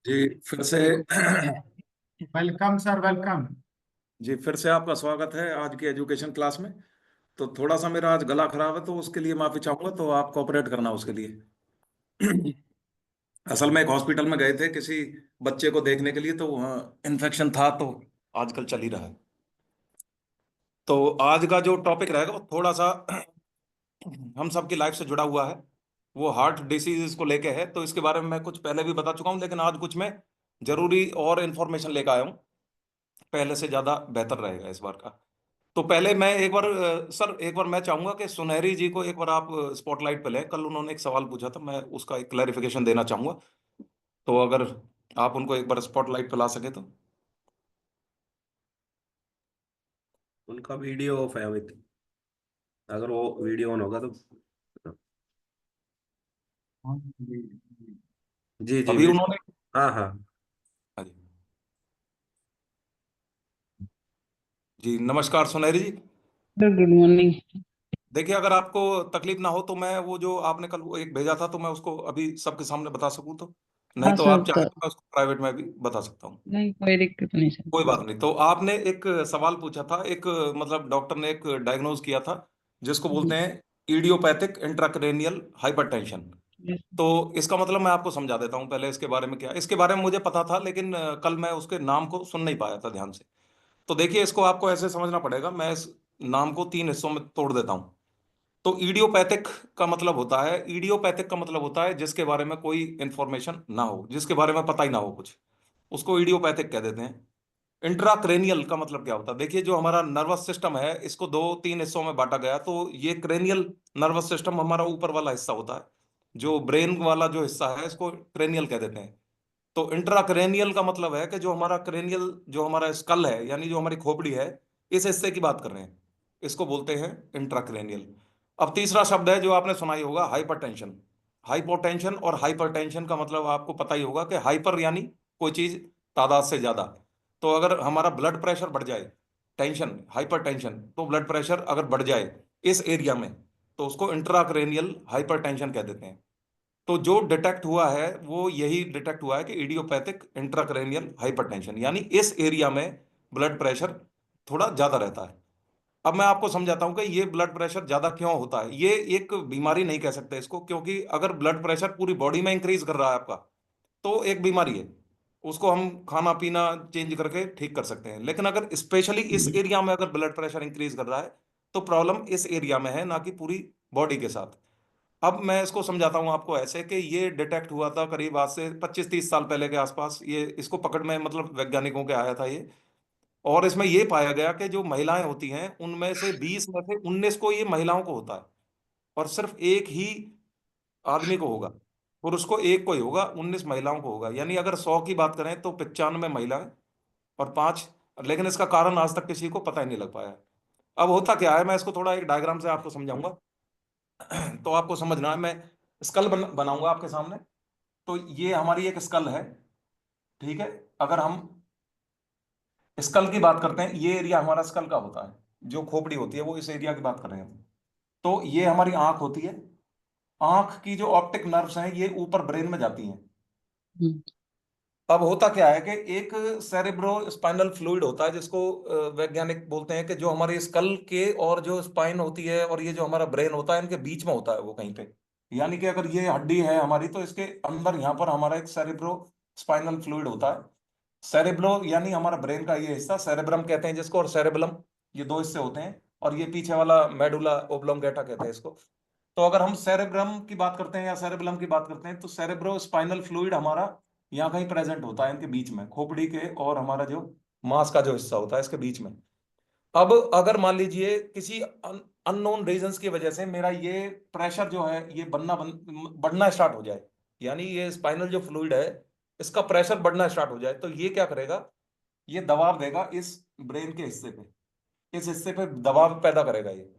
जी फिर से welcome sir, welcome. जी फिर से आपका स्वागत है आज की एजुकेशन क्लास में। तो थोड़ा सा मेरा आज गला खराब है तो उसके लिए माफी चाहूंगा, तो आप कोऑपरेट करना उसके लिए। असल में एक हॉस्पिटल में गए थे किसी बच्चे को देखने के लिए, तो वहाँ इन्फेक्शन था, तो आजकल चल ही रहा है। तो आज का जो टॉपिक रहेगा वो थोड़ा सा हम सबकी लाइफ से जुड़ा हुआ है। वो हार्ट डिसीज को लेके है, तो इसके बारे में मैं कुछ पहले भी बता चुका हूँ, लेकिन आज कुछ मैं जरूरी और इन्फॉर्मेशन लेकर आया हूँ। पहले से ज्यादा बेहतर रहेगा इस बार का। तो पहले मैं एक बार सर एक बार मैं चाहूंगा कि सुनहरी जी को एक बार आप स्पॉटलाइट पे लें। कल उन्होंने एक सवाल पूछा था, मैं उसका एक क्लैरिफिकेशन देना चाहूंगा। तो अगर आप उनको एक बार स्पॉटलाइट पे ला सके तो। उनका वीडियो ऑफ है अमित। अगर वो वीडियो ऑन होगा तो। जी जी अभी मैं। उन्होंने। हाँ हाँ। हाँ जी। जी नमस्कार सुनहरी जी। Sir good morning. देखिए, अगर आपको तकलीफ ना हो तो मैं वो जो आपने कल वो एक भेजा था, तो मैं उसको अभी सबके सामने बता सकूं तो। नहीं हाँ तो सर आप चाहें तो मैं उसको प्राइवेट में भी बता सकता हूँ। नहीं, कोई दिक्कत नहीं सर। कोई बात नहीं। तो आपने एक सवाल पूछा था, एक मतलब डॉक्टर ने एक डायग्नोज किया था जिसको बोलते हैं इडियोपैथिक इंट्राक्रेनियल हाइपरटेंशन। यस। तो इसका मतलब मैं आपको समझा देता हूँ पहले इसके बारे में क्या। इसके बारे में मुझे पता था, लेकिन कल मैं उसके नाम को सुन नहीं पाया था ध्यान से। तो देखिए, इसको आपको ऐसे समझना पड़ेगा। मैं इस नाम को तीन हिस्सों में तोड़ देता हूँ। तो इडियोपैथिक का मतलब होता है, इडियोपैथिक का मतलब होता है जिसके बारे में कोई इंफॉर्मेशन ना हो, जिसके बारे में पता ही ना हो कुछ, उसको इडियोपैथिक कह देते हैं। इंट्राक्रेनियल का मतलब क्या होता है? देखिए, जो हमारा नर्वस सिस्टम है इसको दो तीन हिस्सों में बांटा गया। तो ये क्रेनियल नर्वस सिस्टम हमारा ऊपर वाला हिस्सा होता है। जो ब्रेन वाला जो हिस्सा है इसको क्रेनियल कह देते हैं। तो इंट्राक्रेनियल का मतलब है कि जो हमारा क्रेनियल, जो हमारा स्कल है, यानी जो हमारी खोपड़ी है, इस हिस्से की बात कर रहे हैं। इसको बोलते हैं इंट्राक्रेनियल। अब तीसरा शब्द है जो आपने सुना ही होगा, हाइपरटेंशन। हाइपोटेंशन और हाइपरटेंशन का मतलब आपको पता ही होगा कि हाइपर यानी कोई चीज तादाद से ज्यादा। तो अगर हमारा ब्लड प्रेशर बढ़ जाए, टेंशन हाइपरटेंशन, तो ब्लड प्रेशर अगर बढ़ जाए इस एरिया में, तो उसको इंट्राक्रेनियल हाइपरटेंशन कह देते हैं। तो जो डिटेक्ट हुआ है वो यही डिटेक्ट हुआ है कि इडियोपैथिक इंट्राक्रेनियल हाइपरटेंशन, यानी इस एरिया में ब्लड प्रेशर थोड़ा ज्यादा रहता है। अब मैं आपको समझाता हूं कि ये ब्लड प्रेशर ज्यादा क्यों होता है। ये एक बीमारी नहीं कह सकते इसको, क्योंकि अगर ब्लड प्रेशर पूरी बॉडी में इंक्रीज कर रहा है आपका, तो एक बीमारी है। उसको हम खाना पीना चेंज करके ठीक कर सकते हैं। लेकिन अगर स्पेशली इस एरिया में अगर ब्लड प्रेशर इंक्रीज कर रहा है, तो प्रॉब्लम इस एरिया में है, ना कि पूरी बॉडी के साथ। अब मैं इसको समझाता हूं आपको ऐसे कि ये डिटेक्ट हुआ था करीब आज से 25-30 साल पहले के आसपास। ये इसको पकड़ में मतलब वैज्ञानिकों के आया था ये। और इसमें ये पाया गया कि जो महिलाएं होती हैं उनमें से 20 में से 19 को ये महिलाओं को होता है। और सिर्फ एक ही आदमी को होगा, पुरुष को एक को ही होगा, 19 महिलाओं को होगा। यानी अगर 100 की बात करें तो 95 महिलाएं और 5। लेकिन इसका कारण आज तक किसी को पता ही नहीं लग पाया है। अब होता क्या है, मैं इसको थोड़ा एक डायग्राम से आपको समझाऊंगा। तो आपको समझना है। मैं स्कल बनाऊंगा आपके सामने। तो ये हमारी एक स्कल है, ठीक है। अगर हम स्कल की बात करते हैं, ये एरिया हमारा स्कल का होता है, जो खोपड़ी होती है वो इस एरिया की बात कर रहे हैं हम। तो ये हमारी आंख होती है। आंख की जो ऑप्टिक नर्व्स हैं ये ऊपर ब्रेन में जाती हैं। हम्म। अब होता क्या है कि एक सेरेब्रो स्पाइनल फ्लूइड होता है, जिसको वैज्ञानिक बोलते हैं कि जो हमारे स्कल के और जो स्पाइन होती है और ये जो हमारा ब्रेन होता है, इनके बीच में होता है वो कहीं पे। यानी कि अगर ये हड्डी है हमारी, तो इसके अंदर यहाँ पर हमारा एक सेरेब्रो स्पाइनल फ्लूइड होता है। सेरेब्रो यानी हमारा ब्रेन का ये हिस्सा, सेरेब्रम कहते हैं जिसको, और सेरेबलम, ये दो हिस्से होते हैं। और ये पीछे वाला मेडुला ओब्लोंगेटा कहते हैं इसको। तो अगर हम सेरेब्रम की बात करते हैं या सेरेबलम की बात करते हैं, तो सेरेब्रो स्पाइनल फ्लूइड हमारा यहाँ कहीं प्रेजेंट होता है, इनके बीच में, खोपड़ी के और हमारा जो मांस का जो हिस्सा होता है इसके बीच में। अब अगर मान लीजिए किसी अननोन रीजंस की वजह से मेरा ये प्रेशर जो है ये बढ़ना स्टार्ट हो जाए, यानी ये स्पाइनल जो फ्लूइड है इसका प्रेशर बढ़ना स्टार्ट हो जाए, तो ये क्या करेगा, ये दबाव देगा इस ब्रेन के हिस्से पे। इस हिस्से पे दबाव पैदा करेगा ये।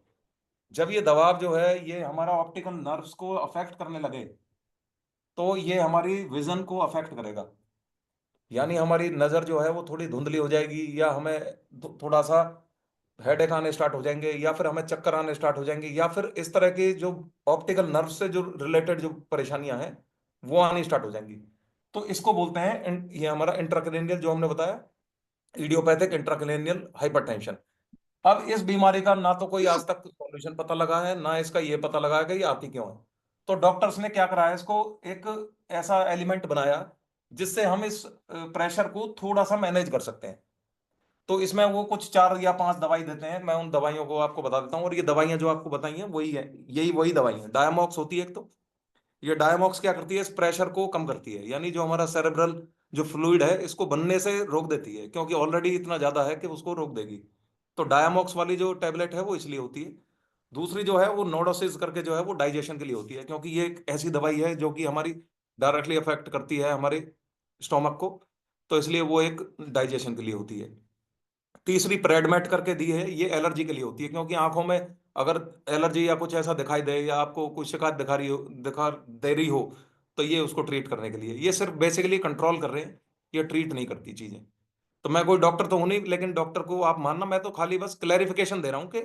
जब ये दबाव जो है ये हमारा ऑप्टिकल नर्व्स को अफेक्ट करने लगे, तो ये हमारी विजन को अफेक्ट करेगा। यानी हमारी नज़र जो है वो थोड़ी धुंधली हो जाएगी, या हमें थोड़ा सा हेडेक आने स्टार्ट हो जाएंगे, या फिर हमें चक्कर आने स्टार्ट हो जाएंगे, या फिर इस तरह की जो ऑप्टिकल नर्व से जो रिलेटेड जो परेशानियां हैं वो आनी स्टार्ट हो जाएंगी। तो इसको बोलते हैं ये हमारा इंट्राक्रेनियल जो हमने बताया, इडियोपैथिक इंट्राक्रेनियल हाइपरटेंशन। अब इस बीमारी का ना तो कोई आज तक सॉल्यूशन पता लगा है, ना इसका ये पता लगा है कि ये आती क्यों है। तो डॉक्टर्स ने क्या करा है, इसको एक ऐसा एलिमेंट बनाया जिससे हम इस प्रेशर को थोड़ा सा मैनेज कर सकते हैं। तो इसमें वो कुछ 4 या 5 दवाई देते हैं, मैं उन दवाइयों को आपको बता देता हूँ। और ये दवाइयां जो आपको बताई हैं वही है, यही वही दवाई है। डायामॉक्स होती है एक, तो ये डायमॉक्स क्या करती है, इस प्रेशर को कम करती है, यानी जो हमारा सेरेब्रल जो फ्लूइड है इसको बनने से रोक देती है, क्योंकि ऑलरेडी इतना ज्यादा है कि उसको रोक देगी। तो डायमॉक्स वाली जो टेबलेट है वो इसलिए होती है। दूसरी जो है वो नोडोसिस करके जो है वो डाइजेशन के लिए होती है, क्योंकि ये एक ऐसी दवाई है जो कि हमारी डायरेक्टली अफेक्ट करती है हमारे स्टोमक को, तो इसलिए वो एक डाइजेशन के लिए होती है। तीसरी प्रेडमेट करके दी है, ये एलर्जी के लिए होती है, क्योंकि आंखों में अगर एलर्जी या कुछ ऐसा दिखाई दे या आपको कुछ शिकायत दिखा दे रही हो, तो ये उसको ट्रीट करने के लिए। ये सिर्फ बेसिकली कंट्रोल कर रहे हैं, ये ट्रीट नहीं करती चीजें। तो मैं कोई डॉक्टर तो हूं नहीं, लेकिन डॉक्टर को आप मानना, मैं तो खाली बस क्लैरिफिकेशन दे रहा हूं कि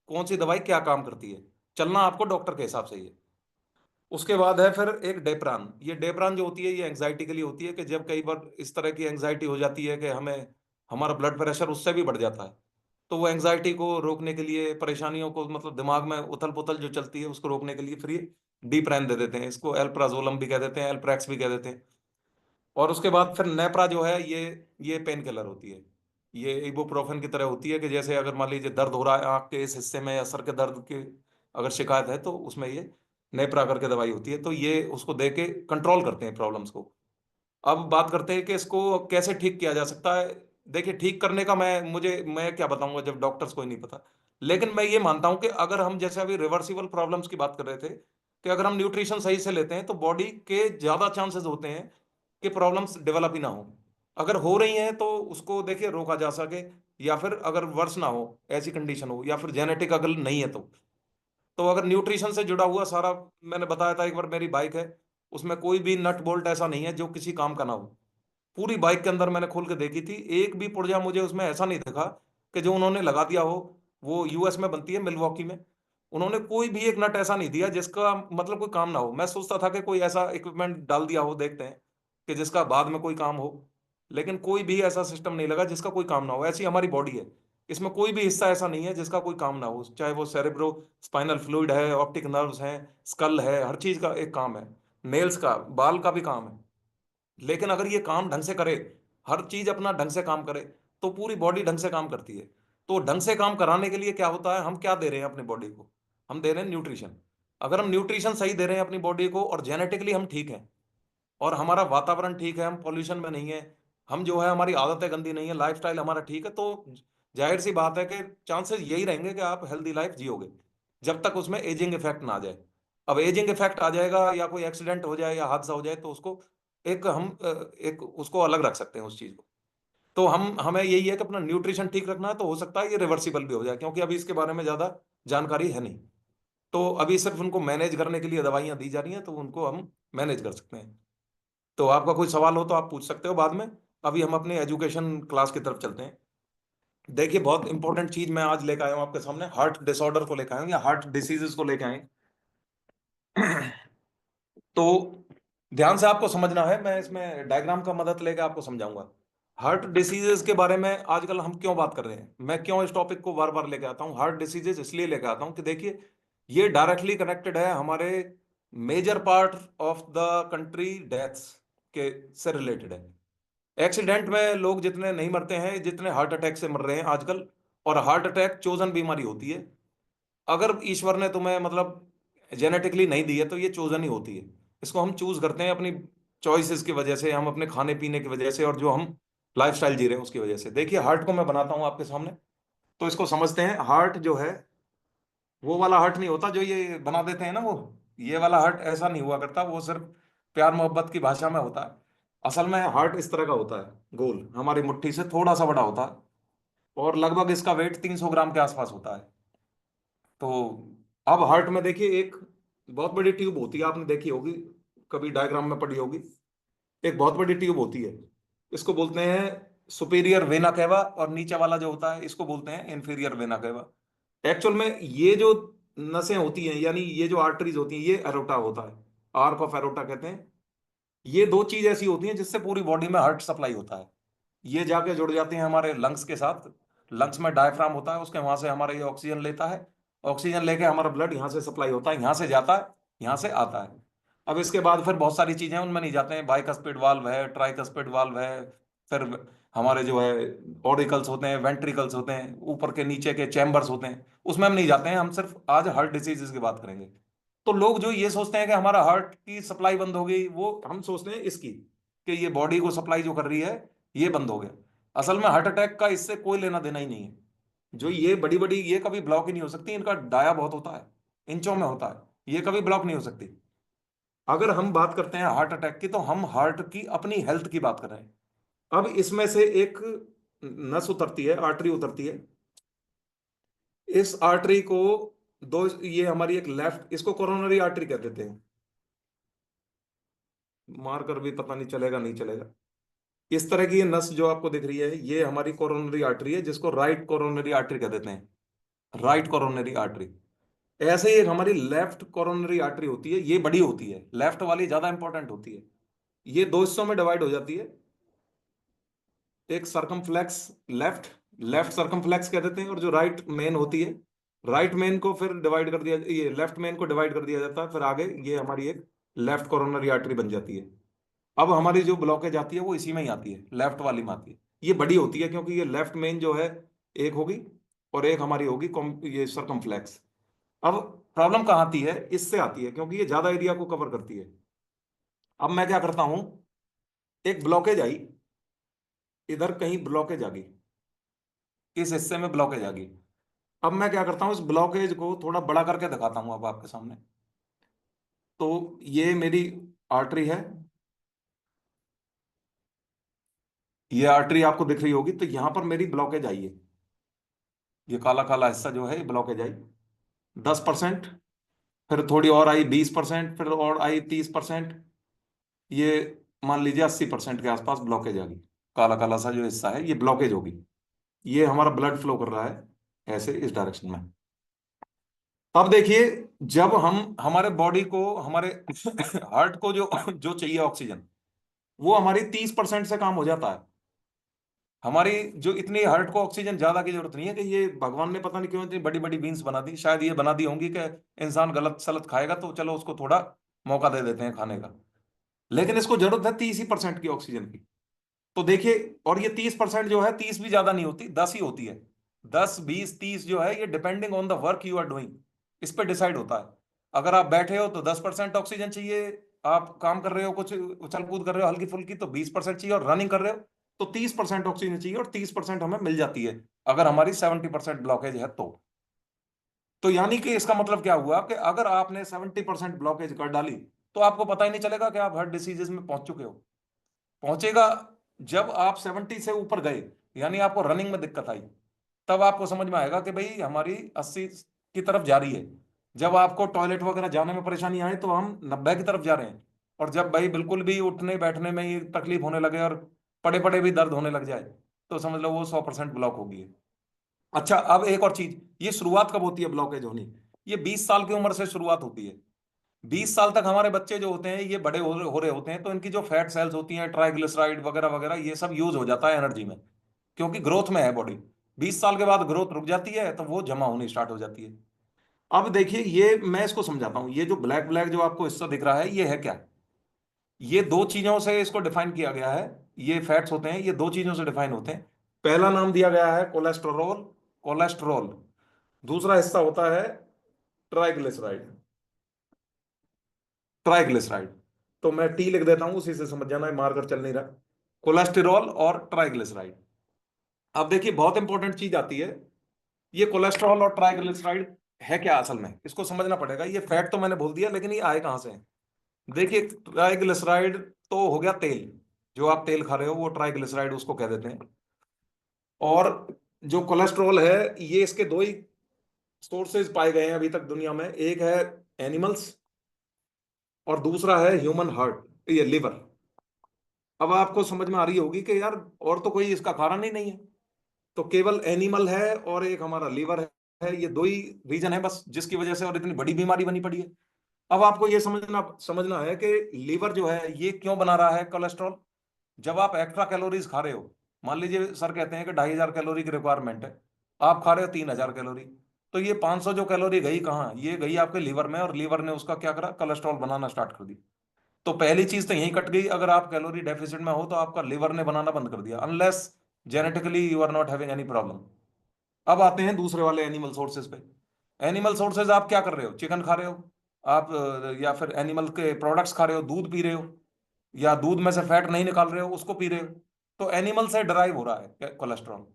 कौन सी दवाई क्या काम करती है। चलना आपको डॉक्टर के हिसाब से ही है। उसके बाद है फिर एक डेप्रान। ये डेप्रान जो होती है ये एंग्जाइटी के लिए होती है, कि जब कई बार इस तरह की एंग्जाइटी हो जाती है कि हमें हमारा ब्लड प्रेशर उससे भी बढ़ जाता है, तो वो एंग्जाइटी को रोकने के लिए, परेशानियों को, मतलब दिमाग में उथल पुथल जो चलती है उसको रोकने के लिए फिर ये डीप्रेन दे देते हैं। इसको एल्प्राजोलम भी कह देते हैं, एल्प्रैक्स भी कह देते हैं। और उसके बाद फिर नेप्रा जो है ये पेन किलर होती है। ये इबुप्रोफेन की तरह होती है, कि जैसे अगर मान लीजिए दर्द हो रहा है आंख के इस हिस्से में या सर के दर्द की अगर शिकायत है, तो उसमें ये नेप्रा करके दवाई होती है। तो ये उसको दे के कंट्रोल करते हैं प्रॉब्लम्स को। अब बात करते हैं कि इसको कैसे ठीक किया जा सकता है। देखिए, ठीक करने का मैं क्या बताऊंगा जब डॉक्टर्स को ही नहीं पता। लेकिन मैं ये मानता हूं कि अगर हम जैसे अभी रिवर्सिबल प्रॉब्लम्स की बात कर रहे थे, कि अगर हम न्यूट्रिशन सही से लेते हैं तो बॉडी के ज्यादा चांसेस होते हैं कि प्रॉब्लम्स डेवलप ही ना हो। अगर हो रही हैं तो उसको देखिए रोका जा सके, या फिर अगर वर्स ना हो, ऐसी कंडीशन हो, या फिर जेनेटिक अगर नहीं है तो अगर न्यूट्रिशन से जुड़ा हुआ सारा, मैंने बताया था एक बार मेरी बाइक है, उसमें कोई भी नट बोल्ट ऐसा नहीं है जो किसी काम का ना हो। पूरी बाइक के अंदर मैंने खोल के देखी थी, एक भी पुर्जा मुझे उसमें ऐसा नहीं दिखा कि जो उन्होंने लगा दिया हो। वो यूएस में बनती है, मिलवॉकी में। उन्होंने कोई भी एक नट ऐसा नहीं दिया जिसका मतलब कोई काम ना हो। मैं सोचता था कि कोई ऐसा इक्विपमेंट डाल दिया हो, देखते हैं कि जिसका बाद में कोई काम हो, लेकिन कोई भी ऐसा सिस्टम नहीं लगा जिसका कोई काम ना हो। ऐसी हमारी बॉडी है, इसमें कोई भी हिस्सा ऐसा नहीं है जिसका कोई काम ना हो, चाहे वो सेरेब्रो स्पाइनल फ्लूइड है, ऑप्टिक नर्व्स हैं, स्कल है, हर चीज का एक काम है। नेल्स का, बाल का भी काम है। लेकिन अगर ये काम ढंग से करे, हर चीज अपना ढंग से काम करे, तो पूरी बॉडी ढंग से काम करती है। तो ढंग से काम कराने के लिए क्या होता है, हम क्या दे रहे हैं अपनी बॉडी को, हम दे रहे हैं न्यूट्रिशन। अगर हम न्यूट्रिशन सही दे रहे हैं अपनी बॉडी को, और जेनेटिकली हम ठीक हैं, और हमारा वातावरण ठीक है, हम पॉल्यूशन में नहीं है, हम जो है हमारी आदतें गंदी नहीं है, लाइफस्टाइल हमारा ठीक है, तो जाहिर सी बात है कि चांसेस यही रहेंगे कि आप हेल्दी लाइफ जियोगे, जब तक उसमें एजिंग इफेक्ट ना आ जाए। अब एजिंग इफेक्ट आ जाएगा या कोई एक्सीडेंट हो जाए या हादसा हो जाए, तो उसको एक उसको अलग रख सकते हैं उस चीज को। तो हमें यही है कि अपना न्यूट्रिशन ठीक रखना है। तो हो सकता है ये रिवर्सिबल भी हो जाए, क्योंकि अभी इसके बारे में ज्यादा जानकारी है नहीं। तो अभी सिर्फ उनको मैनेज करने के लिए दवाइयां दी जा रही हैं, तो उनको हम मैनेज कर सकते हैं। तो आपका कोई सवाल हो तो आप पूछ सकते हो बाद में। अभी हम अपने एजुकेशन क्लास की तरफ चलते हैं। देखिए, बहुत इंपॉर्टेंट चीज मैं आज लेकर आया हूँ आपके सामने, हार्ट डिसऑर्डर को लेकर आया हूँ, या हार्ट डिसीजेस को लेकर आए हैं। तो ध्यान से आपको समझना है, मैं इसमें डायग्राम का मदद लेकर आपको समझाऊंगा। हार्ट डिसीजेस के बारे में आजकल हम क्यों बात कर रहे हैं, मैं क्यों इस टॉपिक को बार बार लेकर आता हूँ। हार्ट डिसीजेस इसलिए लेकर आता हूँ कि देखिए, ये डायरेक्टली कनेक्टेड है हमारे major part of the country deaths के से रिलेटेड है। एक्सीडेंट में लोग जितने नहीं मरते हैं, जितने हार्ट अटैक से मर रहे हैं आजकल। और हार्ट अटैक चोजन बीमारी होती है। अगर ईश्वर ने तुम्हें मतलब जेनेटिकली नहीं दी है, तो ये चोजन ही होती है। इसको हम चूज करते हैं अपनी चॉइसेस की वजह से, हम अपने खाने पीने की वजह से, और जो हम लाइफस्टाइल जी रहे हैं उसकी वजह से। देखिए, हार्ट को मैं बनाता हूं आपके सामने, तो इसको समझते हैं। हार्ट जो है वो वाला हार्ट नहीं होता जो ये बना देते हैं ना, वो ये वाला हार्ट ऐसा नहीं हुआ करता, वो सिर्फ प्यार मोहब्बत की भाषा में होता है। असल में हार्ट इस तरह का होता है, गोल, हमारी मुट्ठी से थोड़ा सा बड़ा होता है, और लगभग इसका वेट 300 ग्राम के आसपास होता है। तो अब हार्ट में देखिए, एक बहुत बड़ी ट्यूब होती है, आपने देखी होगी, कभी डायग्राम में पड़ी होगी। एक बहुत बड़ी ट्यूब होती है, इसको बोलते हैं सुपीरियर वेना केवा, और नीचे वाला जो होता है इसको बोलते हैं इंफीरियर वेना केवा। एक्चुअल में ये जो नसें होती हैं, यानी ये जो आर्टरीज होती हैं, ये एरोटा होता है, आर्क ऑफ एरोटा कहते हैं। ये दो चीज ऐसी होती हैं जिससे पूरी बॉडी में हार्ट सप्लाई होता है। ये जाके जुड़ जाते हैं हमारे लंग्स के साथ। लंग्स में डायफ्राम होता है, उसके वहां से हमारा ये ऑक्सीजन लेता है। ऑक्सीजन लेके हमारा ब्लड यहाँ से सप्लाई होता है, यहाँ से जाता है, यहाँ से आता है। अब इसके बाद फिर बहुत सारी चीजें हैं, उनमें नहीं जाते हैं। बाइकस्पिड वाल्व है, ट्राइकस्पिड वाल्व है, फिर हमारे जो है ऑरिकल्स होते हैं, वेंट्रिकल्स होते हैं, ऊपर के नीचे के चैम्बर्स होते हैं, उसमें हम नहीं जाते हैं। हम सिर्फ आज हार्ट डिसीजेज की बात करेंगे। तो लोग जो ये सोचते हैं कि हमारा हार्ट की सप्लाई बंद हो गई, वो हम सोचते हैं इसकी, कि ये बॉडी को सप्लाई जो कर रही है ये बंद हो गया। असल में हार्ट अटैक का इससे कोई लेना देना ही नहीं है। जो ये बड़ी बड़ी, ये कभी ब्लॉक ही नहीं हो सकती, इनका डाया बहुत होता है, इंचों में होता है, ये कभी ब्लॉक नहीं हो सकती। अगर हम बात करते हैं हार्ट अटैक की, तो हम हार्ट की अपनी हेल्थ की बात कर रहे हैं। अब इसमें से एक नस उतरती है, आर्टरी उतरती है। इस आर्टरी को दो, ये हमारी एक लेफ्ट, इसको कोरोनरी आर्टरी कह देते हैं। मारकर भी पता नहीं चलेगा, नहीं चलेगा। इस तरह की ये नस जो आपको दिख रही है, ये हमारी कोरोनरी आर्टरी है, जिसको राइट कोरोनरी आर्टरी कह देते हैं, राइट कोरोनरी आर्टरी। ऐसे ही एक हमारी लेफ्ट कोरोनरी आर्टरी होती है, ये बड़ी होती है, लेफ्ट वाली ज्यादा इंपॉर्टेंट होती है। ये दो हिस्सों में डिवाइड हो जाती है। एक सर्कमफ्लेक्स लेफ्ट, लेफ्ट सर्कमफ्लेक्स कह देते हैं, और जो राइट मेन होती है, राइट मेन को फिर डिवाइड कर दिया, ये लेफ्ट मेन को डिवाइड कर दिया जाता है, फिर आगे ये हमारी एक लेफ्ट कोरोनरी आर्टरी बन जाती है। अब हमारी जो ब्लॉकेज आती है वो इसी में ही आती है, लेफ्ट वाली में आती है। ये बड़ी होती है क्योंकि ये लेफ्ट मेन जो है एक होगी, और एक हमारी होगी ये सर्कमफ्लेक्स। अब प्रॉब्लम कहाँ आती है, इससे आती है, क्योंकि ये ज्यादा एरिया को कवर करती है। अब मैं क्या करता हूं, एक ब्लॉकेज आई, इधर कहीं ब्लॉकेज आ गई, इस हिस्से में ब्लॉकेज आ गई। अब मैं क्या करता हूं, इस ब्लॉकेज को थोड़ा बड़ा करके दिखाता हूं अब आपके सामने। तो ये मेरी आर्टरी है, ये आर्टरी आपको दिख रही होगी। तो यहां पर मेरी ब्लॉकेज आई है, ये काला काला हिस्सा जो है, ये ब्लॉकेज आई 10%, फिर थोड़ी और आई 20%, फिर और आई 30%, ये मान लीजिए 80% के आसपास ब्लॉकेज आ गई। काला काला सा जो हिस्सा है ये ब्लॉकेज होगी। ये हमारा ब्लड फ्लो कर रहा है ऐसे इस डायरेक्शन में। अब देखिए, जब हम हमारे बॉडी को, हमारे हार्ट को जो जो चाहिए ऑक्सीजन, वो हमारी 30% से काम हो जाता है। हमारी जो इतनी हार्ट को ऑक्सीजन ज्यादा की जरूरत नहीं है, कि ये भगवान ने पता नहीं क्यों इतनी बड़ी बड़ी बीन्स बना दी। शायद ये बना दी होंगी कि इंसान गलत सलत खाएगा तो चलो उसको थोड़ा मौका दे देते हैं खाने का, लेकिन इसको जरूरत है 30% की ऑक्सीजन की। तो देखिए, और ये 30% जो है, 30 भी ज्यादा नहीं होती, 10 ही होती है। 10, 20, 30 जो है, ये depending on the work you are doing, इस पे डिसाइड होता है। अगर आप बैठे हो तो 10% ऑक्सीजन चाहिए, आप काम कर रहे हो, कुछ उछल कूद कर रहे हो हल्की फुल्की, तो 20% चाहिए, और रनिंग कर रहे हो तो 30% ऑक्सीजन चाहिए, और 30% हमें मिल जाती है अगर हमारी 70% ब्लॉकेज है तो यानी कि इसका मतलब क्या हुआ, कि अगर आपने 70% ब्लॉकेज कर डाली, तो आपको पता ही नहीं चलेगा कि आप हार्ट डिसीजेज में पहुंच चुके हो। पहुंचेगा जब आप 70 से ऊपर गए, यानी आपको रनिंग में दिक्कत आई, तब आपको समझ में आएगा कि भाई हमारी 80 की तरफ जा रही है। जब आपको टॉयलेट वगैरह जाने में परेशानी आए, तो हम 90 की तरफ जा रहे हैं। और जब भाई बिल्कुल भी उठने बैठने में ही तकलीफ होने लगे, और पड़े पड़े भी दर्द होने लग जाए, तो समझ लो वो 100% ब्लॉक होगी। अच्छा, अब एक और चीज, ये शुरुआत कब होती है ब्लॉकेज होनी, ये 20 साल की उम्र से शुरुआत होती है। 20 साल तक हमारे बच्चे जो होते हैं, ये बड़े हो रहे होते हैं, तो इनकी जो फैट सेल्स होती हैं, ट्राइग्लिसराइड वगैरह वगैरह, ये सब यूज हो जाता है एनर्जी में, क्योंकि ग्रोथ में है बॉडी। 20 साल के बाद ग्रोथ रुक जाती है, तो वो जमा होनी स्टार्ट हो जाती है। अब देखिए, ये मैं इसको समझाता हूं। ये जो ब्लैक ब्लैक जो आपको हिस्सा दिख रहा है, ये है क्या, ये दो चीजों से इसको डिफाइन किया गया है। ये फैट्स होते हैं, ये दो चीजों से डिफाइन होते हैं। पहला नाम दिया गया है कोलेस्टेरोल, कोलेस्ट्रॉल। दूसरा हिस्सा होता है ट्राइग्लिसराइड, ट्राइग्लिसराइड। तो मैं टी लिख देता हूं, उसी से समझ जाना है, मारकर चल नहीं रहा। कोलेस्टेरॉल और ट्राइग्लिसराइड। अब देखिए, बहुत इंपॉर्टेंट चीज आती है, ये कोलेस्ट्रॉल और ट्राइग्लिसराइड है क्या असल में, इसको समझना पड़ेगा। ये फैट तो मैंने बोल दिया, लेकिन ये आए कहां से हैं। देखिए, ट्राइग्लिसराइड तो हो गया तेल, जो आप तेल खा रहे हो वो ट्राइग्लिसराइड उसको कह देते हैं। और जो कोलेस्ट्रॉल है, ये इसके दो ही सोर्सेज पाए गए हैं अभी तक दुनिया में। एक है एनिमल्स, और दूसरा है ह्यूमन हार्ट, ये लिवर। अब आपको समझ में आ रही होगी कि यार और तो कोई इसका कारण ही नहीं है, तो केवल एनिमल है और एक हमारा लीवर है। ये दो ही रीजन है बस, जिसकी वजह से और इतनी बड़ी बीमारी बनी पड़ी है। अब आपको ये समझना समझना है कि लीवर जो है ये क्यों बना रहा है कोलेस्ट्रॉल। जब आप एक्स्ट्रा कैलोरीज खा रहे हो, मान लीजिए सर कहते हैं कि 2,500 कैलोरी की रिक्वायरमेंट है, आप खा रहे हो 3,000 कैलोरी, तो ये 500 जो कैलोरी गई कहाँ, ये गई आपके लीवर में, और लीवर ने उसका क्या करा, कोलेस्ट्रॉल बनाना स्टार्ट कर दी। तो पहली चीज तो यहीं कट गई, अगर आप कैलोरी डेफिसिट में हो तो आपका लीवर ने बनाना बंद कर दिया, unless genetically you are not having any problem. अब आते हैं दूसरे वाले एनिमल सोर्सेज पे। एनिमल सोर्सेज आप क्या कर रहे हो, चिकन खा रहे हो आप, या फिर एनिमल के प्रोडक्ट्स खा रहे हो, दूध पी रहे हो, या दूध में से फैट नहीं निकाल रहे हो उसको पी रहे हो, तो एनिमल से डराइव हो रहा है कोलेस्ट्रॉल।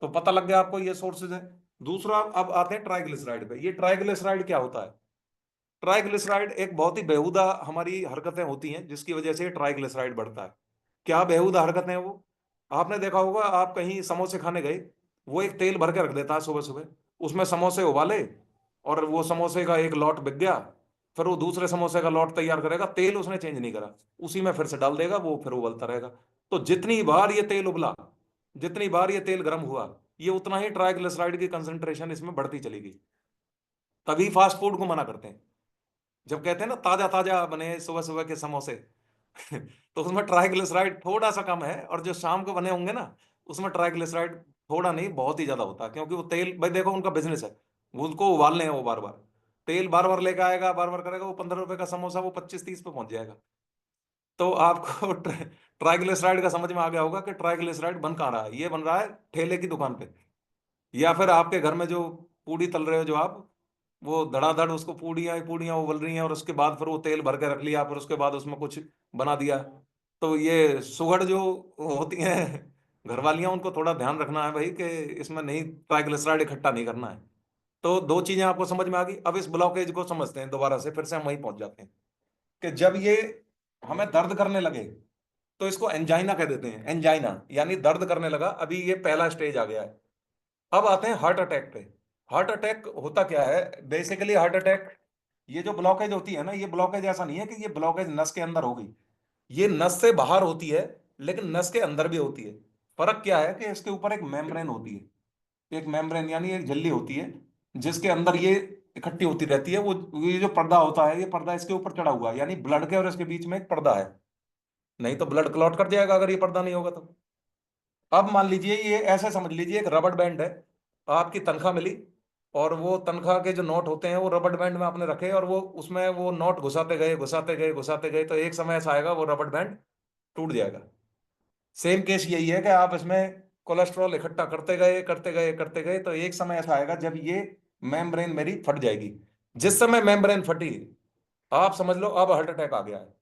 तो पता लग गया आपको ये सोर्सेज है। दूसरा, अब आते हैं ट्राइग्लिसराइड पे। ये ट्राइग्लिसराइड क्या होता है। ट्राइग्लिसराइड एक बहुत ही बेहुदा हमारी हरकतें होती हैं जिसकी वजह से ट्राइग्लिसराइड बढ़ता है। क्या बेहुदा हरकतें हैं वो। आपने देखा होगा, आप कहीं समोसे खाने गए, वो एक तेल भर के रख देता है सुबह सुबह, उसमें समोसे उबाले, और वो समोसे का एक लॉट बिक गया, फिर वो दूसरे समोसे का लॉट तैयार करेगा, तेल उसने चेंज नहीं करा, उसी में फिर से डाल देगा, वो फिर उबलता रहेगा। तो जितनी बार ये तेल उबला, जितनी बार ये तेल गर्म हुआ, ये उतना ही ट्राइग्लिसराइड की कंसंट्रेशन इसमें बढ़ती चली गई। तभी फास्ट फूड को मना करते हैं। जब कहते हैं ना ताजा ताजा बने सुबह सुबह के समोसे तो उसमें ट्राइग्लिसराइड थोड़ा सा कम है, और जो शाम को बने होंगे ना, उसमें ट्राइग्लिसराइड थोड़ा नहीं बहुत ही ज्यादा होता है, क्योंकि वो तेल, भाई देखो उनका बिजनेस है, वो उनको उबालने हैं, वो बार बार तेल बार बार लेकर आएगा, बार बार करेगा, वो 15 रुपए का समोसा वो 25-30 पे पहुंच जाएगा। तो आपको ट्राइग्लिसराइड का समझ में आ गया होगा कि ट्राइग्लिसराइड बन कहाँ रहा है, ये बन रहा है ठेले की दुकान पे, या फिर आपके घर में जो पूड़ी तल रहे हो जो आप, वो धड़ाधड़ उसको पूड़ियाँ ही पूड़ियाँ उबल रही हैं, और उसके बाद फिर वो तेल भर के रख लिया, फिर उसके बाद उसमें कुछ बना दिया। तो ये सुगड़ जो होती हैं घर वालियां, उनको थोड़ा ध्यान रखना है भाई कि इसमें नहीं, ट्राइग्लिसराइड इकट्ठा नहीं करना है। तो दो चीजें आपको समझ में आ गई। अब इस ब्लॉकेज को समझते हैं दोबारा से, फिर से हम वहीं पहुंच जाते हैं कि जब ये हमें दर्द करने लगे, तो इसको एंजाइना कह देते हैं, एंजाइना यानी दर्द करने लगा, अभी ये पहला स्टेज आ गया है। अब आते हैं हार्ट अटैक पे। हार्ट अटैक होता क्या है बेसिकली, हार्ट अटैक, ये जो ब्लॉकेज होती है ना, ये ब्लॉकेज ऐसा नहीं है कि ये ब्लॉकेज नस के अंदर होगी, ये नस से बाहर होती है, लेकिन नस के अंदर भी होती है। फर्क क्या है कि इसके ऊपर एक मेम्ब्रेन होती है, एक मेम्ब्रेन यानी एक झिल्ली होती है, जिसके अंदर ये इकट्ठी होती रहती है। वो ये जो पर्दा होता है, ये पर्दा इसके ऊपर चढ़ा हुआ है, यानी ब्लड के और इसके बीच में एक पर्दा है, नहीं तो ब्लड क्लॉट कर जाएगा अगर ये पर्दा नहीं होगा तो। अब मान लीजिए, ये ऐसे समझ लीजिए एक रबड़ बैंड है, आपकी तनख्वाह मिली, और वो तनख्वाह के जो नोट होते हैं वो रबड़ बैंड में आपने रखे, और वो उसमें वो नोट घुसाते गए घुसाते गए घुसाते गए, तो एक समय ऐसा आएगा वो रबड़ बैंड टूट जाएगा। सेम केस यही है कि आप इसमें कोलेस्ट्रॉल इकट्ठा करते गए करते गए करते गए, तो एक समय ऐसा आएगा जब ये मेम्ब्रेन मेरी फट जाएगी। जिस समय मेम्ब्रेन फटी, आप समझ लो अब हार्ट अटैक आ गया है।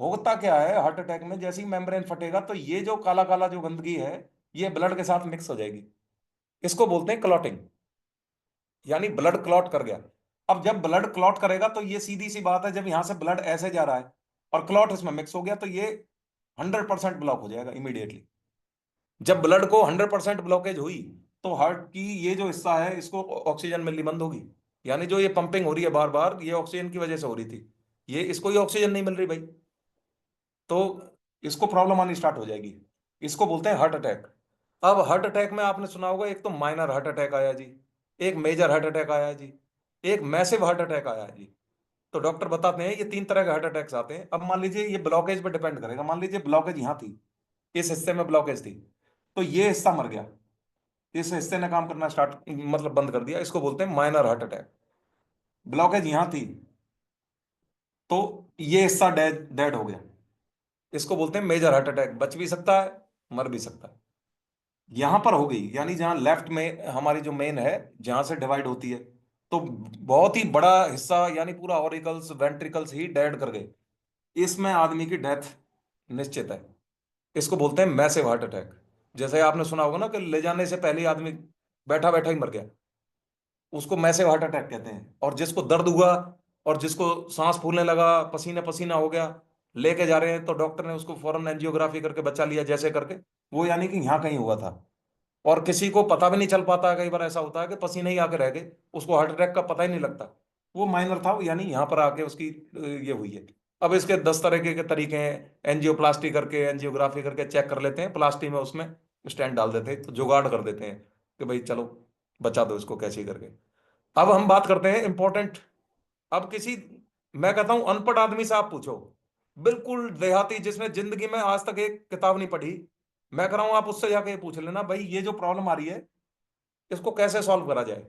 होता क्या है हार्ट अटैक में, जैसे ही मेम्ब्रेन फटेगा तो ये जो काला काला जो गंदगी है, ये ब्लड के साथ मिक्स हो जाएगी। इसको बोलते हैं क्लॉटिंग, यानी ब्लड क्लॉट कर गया। अब जब ब्लड क्लॉट करेगा तो ये सीधी सी बात है, जब यहां से ब्लड ऐसे जा रहा है और क्लॉट इसमें मिक्स हो गया, तो ये 100% ब्लॉक हो जाएगा इमीडिएटली। जब ब्लड को 100% ब्लॉकेज हुई, तो हार्ट की ये जो हिस्सा है इसको ऑक्सीजन मिलनी बंद होगी, यानी जो ये पंपिंग हो रही है बार बार, ये ऑक्सीजन की वजह से हो रही थी, ये इसको ही ऑक्सीजन नहीं मिल रही भाई, तो इसको प्रॉब्लम आनी स्टार्ट हो जाएगी। इसको बोलते हैं हार्ट अटैक। अब हार्ट अटैक में आपने सुना होगा, एक तो माइनर हार्ट अटैक आया जी, एक मेजर हार्ट अटैक आया जी, एक मैसिव हार्ट अटैक आया जी। तो डॉक्टर बताते हैं ये 3 तरह के हार्ट अटैक्स आते हैं। अब मान लीजिए ये ब्लॉकेज पे डिपेंड करेगा, मान लीजिए ब्लॉकेज यहाँ थी, इस हिस्से में ब्लॉकेज थी, तो ये हिस्सा मर गया, इस हिस्से ने काम करना स्टार्ट मतलब बंद कर दिया, इसको बोलते हैं माइनर हार्ट अटैक। ब्लॉकेज यहाँ थी, तो ये हिस्सा डेड डेड हो गया, इसको बोलते हैं मेजर हार्ट अटैक। बच भी सकता है, मर भी सकता है। यहां पर हो गई, यानी जहां लेफ्ट में हमारी जो मेन है, जहां से डिवाइड होती है, तो बहुत ही बड़ा हिस्सा यानी पूरा ऑरिकल्स वेंट्रिकल्स ही डेड कर गए, इसमें आदमी की डेथ निश्चित है। इसको बोलते हैं मैसिव हार्ट अटैक। जैसे आपने सुना होगा ना कि ले जाने से पहले ही आदमी बैठा बैठा ही मर गया, उसको मैसिव हार्ट अटैक कहते हैं। और जिसको दर्द हुआ, और जिसको सांस फूलने लगा, पसीना पसीना हो गया, लेके जा रहे हैं, तो डॉक्टर ने उसको फौरन एंजियोग्राफी करके बचा लिया जैसे करके, वो यानी कि यहाँ कहीं हुआ था। और किसी को पता भी नहीं चल पाता, कई बार ऐसा होता है कि पसीने ही आके रह गए, उसको हार्ट अटैक का पता ही नहीं लगता, वो माइनर था, यानी यहाँ पर आके उसकी ये हुई है। अब इसके 10 तरह के तरीके हैं, एंजियोप्लास्टी करके एंजियोग्राफी करके चेक कर लेते हैं, प्लास्टी में उसमें स्टेंट डाल देते हैं, तो जुगाड़ कर देते हैं कि भाई चलो बचा दो इसको कैसे ही करके। अब हम बात करते हैं इंपॉर्टेंट। अब किसी मैं कहता हूं अनपढ़ आदमी से आप पूछो, बिल्कुल देहाती, जिसने जिंदगी में आज तक एक किताब नहीं पढ़ी, मैं कह रहा हूं आप उससे जाके ये पूछ लेना, भाई ये जो प्रॉब्लम आ रही है इसको कैसे सॉल्व करा जाए।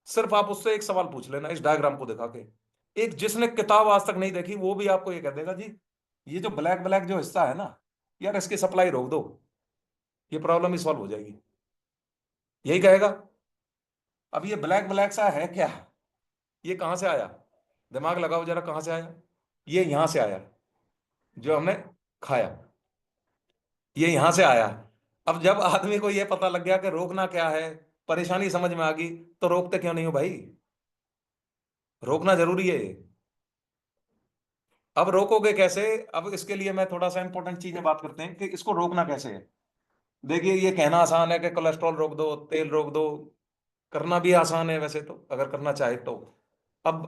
सिर्फ आप उससे एक सवाल पूछ लेना इस डायग्राम को दिखा के। एक जिसने किताब आज तक नहीं देखी वो भी आपको ये कह देगा, जी ये जो ब्लैक ब्लैक जो हिस्सा है ना यार, इसकी सप्लाई रोक दो, ये प्रॉब्लम ही सॉल्व हो जाएगी, यही कहेगा। अब ये ब्लैक ब्लैक सा है क्या, ये कहां से आया, दिमाग लगाओ जरा, कहां से आया, ये यहां से आया, जो हमने खाया, ये यहां से आया। अब जब आदमी को ये पता लग गया कि रोकना क्या है, परेशानी समझ में आ गई, तो रोकते क्यों नहीं हो भाई, रोकना जरूरी है ये। अब रोकोगे कैसे, अब इसके लिए मैं थोड़ा सा इंपॉर्टेंट चीजें बात करते हैं कि इसको रोकना कैसे है। देखिए ये कहना आसान है कि कोलेस्ट्रॉल रोक दो, तेल रोक दो, करना भी आसान है वैसे तो, अगर करना चाहे तो। अब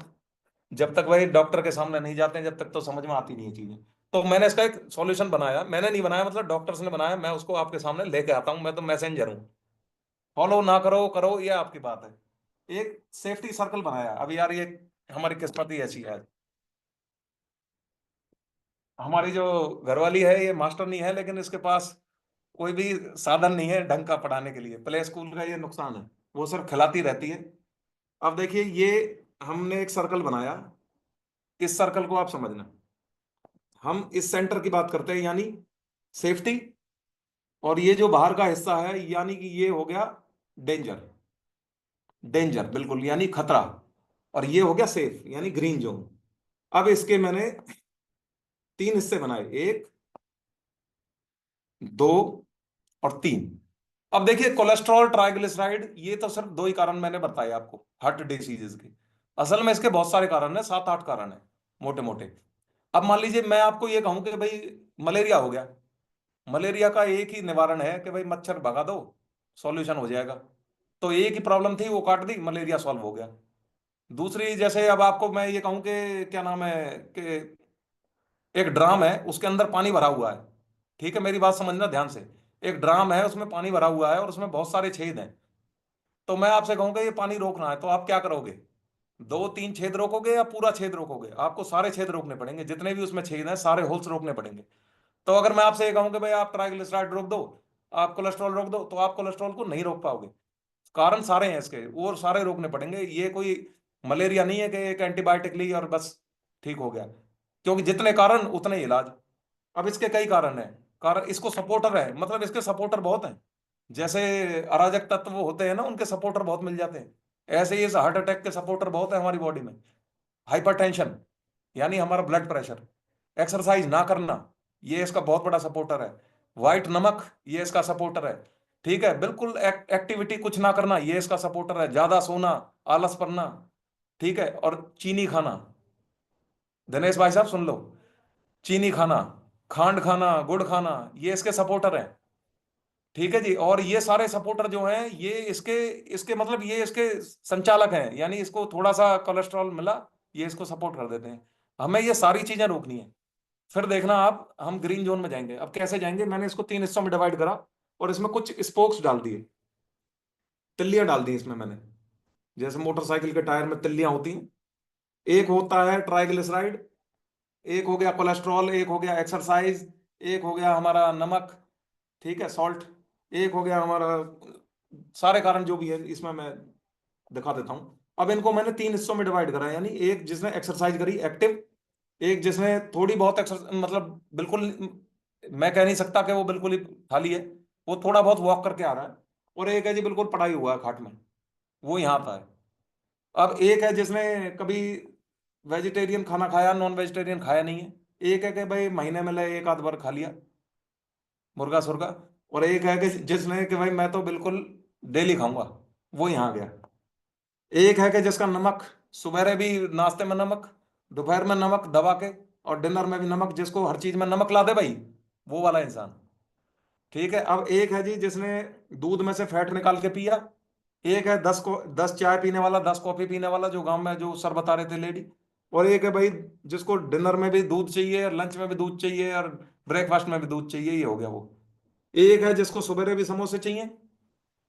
जब तक भाई डॉक्टर के सामने नहीं जाते हैं जब तक तो समझ में आती नहीं है चीजें। तो मैंने इसका एक सॉल्यूशन बनाया, मैंने नहीं बनाया, मतलब डॉक्टर्स ने बनाया, मैं उसको आपके सामने लेके आता हूं, मैं तो मैसेंजर हूं, फॉलो ना करो करो ये आपकी बात है। एक सेफ्टी सर्कल बनाया। अब यार ये हमारी किस्मत ही ऐसी है, हमारी जो घरवाली है ये मास्टर नहीं है, लेकिन इसके पास कोई भी साधन नहीं है ढंग का पढ़ाने के लिए, प्ले स्कूल का ये नुकसान है, वो सिर्फ खिलाती रहती है। अब देखिए ये हमने एक सर्कल बनाया, इस सर्कल को आप समझना, हम इस सेंटर की बात करते हैं यानी सेफ्टी, और ये जो बाहर का हिस्सा है यानी कि ये हो गया डेंजर, डेंजर बिल्कुल यानी खतरा, और ये हो गया सेफ यानी ग्रीन जोन। अब इसके मैंने तीन हिस्से बनाए, एक, दो और तीन। अब देखिए कोलेस्ट्रॉल, ट्राइग्लिसराइड, ये तो सिर्फ दो ही कारण मैंने बताए आपको हार्ट डिसीजेज के, असल में इसके बहुत सारे कारण है, 7-8 कारण है मोटे मोटे। अब मान लीजिए मैं आपको ये कहूं कि भाई मलेरिया हो गया, मलेरिया का एक ही निवारण है कि भाई मच्छर भगा दो, सॉल्यूशन हो जाएगा। तो एक ही प्रॉब्लम थी, वो काट दी, मलेरिया सॉल्व हो गया। दूसरी, जैसे अब आपको मैं ये कहूं कि क्या नाम है, कि एक ड्राम है उसके अंदर पानी भरा हुआ है, ठीक है मेरी बात समझना ध्यान से, एक ड्राम है उसमें पानी भरा हुआ है और उसमें बहुत सारे छेद हैं। तो मैं आपसे कहूंगा ये पानी रोकना है, तो आप क्या करोगे, 2-3 छेद रोकोगे या पूरा छेद रोकोगे? आपको सारे छेद रोकने पड़ेंगे, जितने भी उसमें छेद हैं सारे होल्स रोकने पड़ेंगे। तो अगर मैं आपसे ये कहूं कि भाई आप ट्राइग्लिसराइड रोक दो, आप कोलेस्ट्रॉल रोक दो, तो आप कोलेस्ट्रॉल को नहीं रोक पाओगे। कारण सारे हैं इसके, और सारे रोकने पड़ेंगे। ये कोई मलेरिया नहीं है कि एक एंटीबायोटिक ली और बस ठीक हो गया, क्योंकि जितने कारण उतने ही इलाज। अब इसके कई कारण हैं, कारण इसको सपोर्टर है, मतलब इसके सपोर्टर बहुत हैं, जैसे अराजक तत्व होते हैं ना उनके सपोर्टर बहुत मिल जाते हैं, ऐसे ही इस हार्ट अटैक के सपोर्टर बहुत है हमारी बॉडी में। हाइपरटेंशन यानी हमारा ब्लड प्रेशर, एक्सरसाइज ना करना, ये इसका बहुत बड़ा सपोर्टर है। व्हाइट नमक, ये इसका सपोर्टर है। ठीक है, बिल्कुल एक्टिविटी कुछ ना करना, ये इसका सपोर्टर है। ज्यादा सोना, आलस करना, ठीक है, और चीनी खाना, दिनेश भाई साहब सुन लो, चीनी खाना, खांड खाना, गुड़ खाना, ये इसके सपोर्टर हैं। ठीक है जी, और ये सारे सपोर्टर जो हैं ये इसके इसके मतलब ये इसके संचालक हैं, यानी इसको थोड़ा सा कोलेस्ट्रॉल मिला, ये इसको सपोर्ट कर देते हैं। हमें ये सारी चीजें रोकनी है। फिर देखना आप, हम ग्रीन जोन में जाएंगे। अब कैसे जाएंगे, मैंने इसको 3 हिस्सों में डिवाइड करा और इसमें कुछ स्पोक्स डाल दिए, तिल्लियां डाल दी इसमें मैंने, जैसे मोटरसाइकिल के टायर में तिल्लियां होती हैं। एक होता है ट्राइग्लिसराइड, एक हो गया कोलेस्ट्रॉल, एक हो गया एक्सरसाइज, एक हो गया हमारा नमक, ठीक है सॉल्ट, एक हो गया हमारा, सारे कारण जो भी है इसमें मैं दिखा देता हूं। अब इनको मैंने 3 हिस्सों में डिवाइड करा, यानी एक जिसने एक्सरसाइज करी एक्टिव, एक जिसने थोड़ी बहुत एक्सरसाइज, मतलब बिल्कुल मैं कह नहीं सकता कि वो बिल्कुल ही खाली है, वो थोड़ा बहुत वॉक करके आ रहा है, और एक है जी बिल्कुल पड़ा ही हुआ है खाट में, वो यहाँ आता है। अब एक है जिसने कभी वेजिटेरियन खाना खाया, नॉन वेजिटेरियन खाया नहीं है। एक है कि भाई महीने में ले एक आध बार खा लिया मुर्गा सुर्गा, और एक है कि जिसने कि भाई मैं तो बिल्कुल डेली खाऊंगा, वो यहाँ गया। एक है कि जिसका नमक, सुबह भी नाश्ते में नमक, दोपहर में नमक दबा के, और डिनर में भी नमक, जिसको हर चीज में नमक ला दे भाई, वो वाला इंसान। ठीक है, अब एक है जी जिसने दूध में से फैट निकाल के पिया। एक है 10 चाय पीने वाला, 10 कॉफी पीने वाला, जो गांव में जो सर बता रहे थे लेडी। और एक है भाई जिसको डिनर में भी दूध चाहिए और लंच में भी दूध चाहिए और ब्रेकफास्ट में भी दूध चाहिए, ये हो गया वो। एक है जिसको सुबह भी समोसे चाहिए,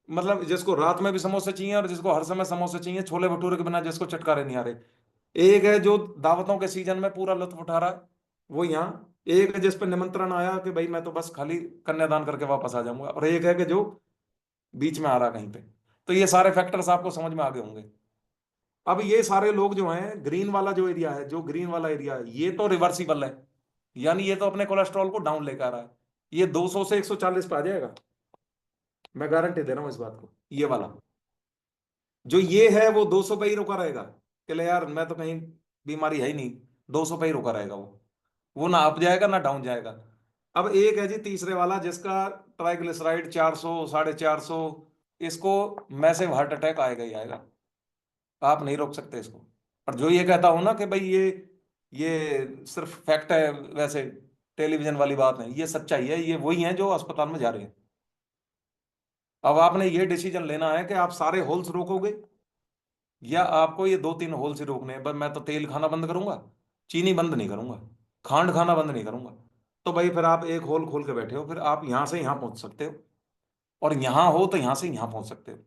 मतलब जिसको रात में भी समोसे चाहिए, और जिसको हर समय समोसे चाहिए, छोले भटूरे के बिना जिसको चटकारे नहीं आ रहे। एक है जो दावतों के सीजन में पूरा लुत्फ उठा रहा है, वो यहाँ। एक है जिस पे निमंत्रण आया कि भाई मैं तो बस खाली कन्यादान करके वापस आ जाऊंगा, और एक है कि जो बीच में आ रहा कहीं पे। तो ये सारे फैक्टर्स आपको समझ में आ गए होंगे। अब ये सारे लोग जो हैं, ग्रीन वाला जो एरिया है, जो ग्रीन वाला एरिया है, ये तो रिवर्सिबल है, यानी ये तो अपने कोलेस्ट्रॉल को डाउन लेकर आ रहा है। ये 200 से 140 पे आ जाएगा, मैं गारंटी दे रहा हूं इस बात को। ये वाला जो ये है वो 200 पे ही रुका रहेगा, कि ले यार मैं तो कहीं बीमारी है ही नहीं, 200 पे ही रुका रहेगा वो ना अप जाएगा ना डाउन जाएगा। अब एक है जी तीसरे वाला जिसका ट्राइग्लिसराइड 400 450, इसको मैसिव हार्ट अटैक आएगा ही आएगा, आप नहीं रोक सकते इसको। और जो ये कहता हूं ना कि भाई ये सिर्फ फैक्ट है, वैसे टेलीविजन वाली बात है, ये सच्चाई है, ये वही है जो अस्पताल में जा रहे हैं। अब आपने ये डिसीजन लेना है कि आप सारे होल्स रोकोगे, या आपको ये 2-3 होल्स ही रोकने हैं। बस मैं तो तेल खाना बंद करूंगा, चीनी बंद नहीं करूंगा, खांड खाना बंद नहीं करूंगा। तो भाई फिर आप एक होल खोल के बैठे हो, फिर आप यहां से यहां पहुंच सकते हो, और यहां हो तो यहां से यहां पहुंच सकते हो।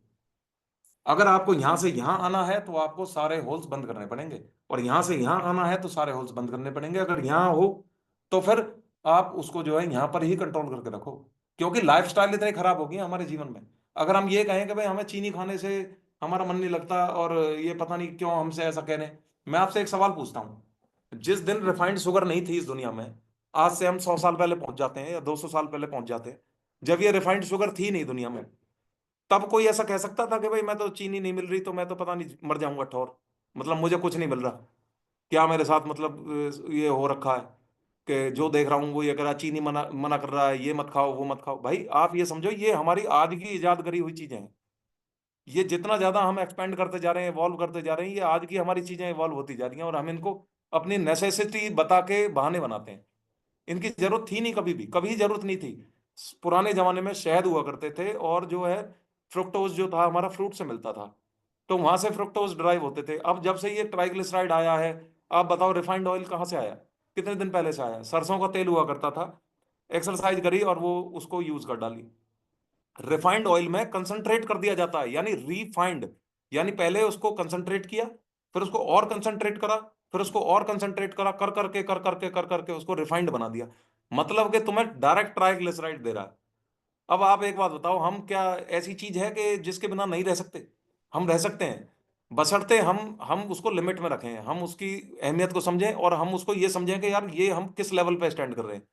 अगर आपको यहां से यहां आना है तो आपको सारे होल्स बंद करने पड़ेंगे, और यहां से यहां आना है तो सारे होल्स बंद करने पड़ेंगे। अगर यहां हो तो फिर आप उसको जो है यहां पर ही कंट्रोल करके रखो, क्योंकि लाइफस्टाइल इतनी खराब होगी हमारे जीवन में। अगर हम ये कहें कि भाई हमें चीनी खाने से हमारा मन नहीं लगता, और ये पता नहीं क्यों हमसे ऐसा कह रहे हैं, मैं आपसे एक सवाल पूछता हूं, जिस दिन रिफाइंड शुगर नहीं थी इस दुनिया में, आज से हम 100 साल पहले पहुंच जाते हैं या 200 साल पहले पहुंच जाते हैं, जब ये रिफाइंड शुगर थी नहीं दुनिया में, तब कोई ऐसा कह सकता था कि भाई मैं तो चीनी नहीं मिल रही तो मैं तो पता नहीं मर जाऊंगा ठौर, मतलब मुझे कुछ नहीं मिल रहा, क्या मेरे साथ मतलब ये हो रखा है कि जो देख रहा हूँ वो ये कह रहा है, चीनी मना मना कर रहा है, ये मत खाओ वो मत खाओ। भाई आप ये समझो, ये हमारी आज की इजाद करी हुई चीजें हैं। ये जितना ज्यादा हम एक्सपेंड करते जा रहे हैं, इवॉल्व करते जा रहे हैं, ये आज की हमारी चीजें इवॉल्व होती जा रही हैं, और हम इनको अपनी नेसेसिटी बता के बहाने बनाते हैं। इनकी जरूरत थी नहीं, कभी भी कभी जरूरत नहीं थी। पुराने जमाने में शहद हुआ करते थे, और जो है फ्रुक्टोज जो था हमारा फ्रूट से मिलता था, तो वहां से फ्रुक्टोज ड्राइव होते थे। अब जब से ये ट्राइग्लिसराइड आया है, आप बताओ रिफाइंड ऑयल कहाँ से आया, कितने दिन पहले से आया? सरसों का तेल हुआ करता था, एक्सरसाइज करी और वो उसको यूज कर डाली। रिफाइंड ऑयल में कंसंट्रेट कर दिया जाता है, यानी रिफाइंड, यानी पहले उसको कंसंट्रेट किया, फिर उसको और कंसंट्रेट करा, फिर उसको और कंसंट्रेट करा, कर करके उसको रिफाइंड बना दिया। मतलब कि तुम्हें डायरेक्ट ट्राइग्लिसराइड दे रहा है। अब आप एक बात बताओ, हम क्या ऐसी चीज है कि जिसके बिना नहीं रह सकते? हम रह सकते हैं, बशर्ते हम उसको लिमिट में रखें, हम उसकी अहमियत को समझें, और हम उसको ये समझें कि यार ये हम किस लेवल पे स्टैंड कर रहे हैं।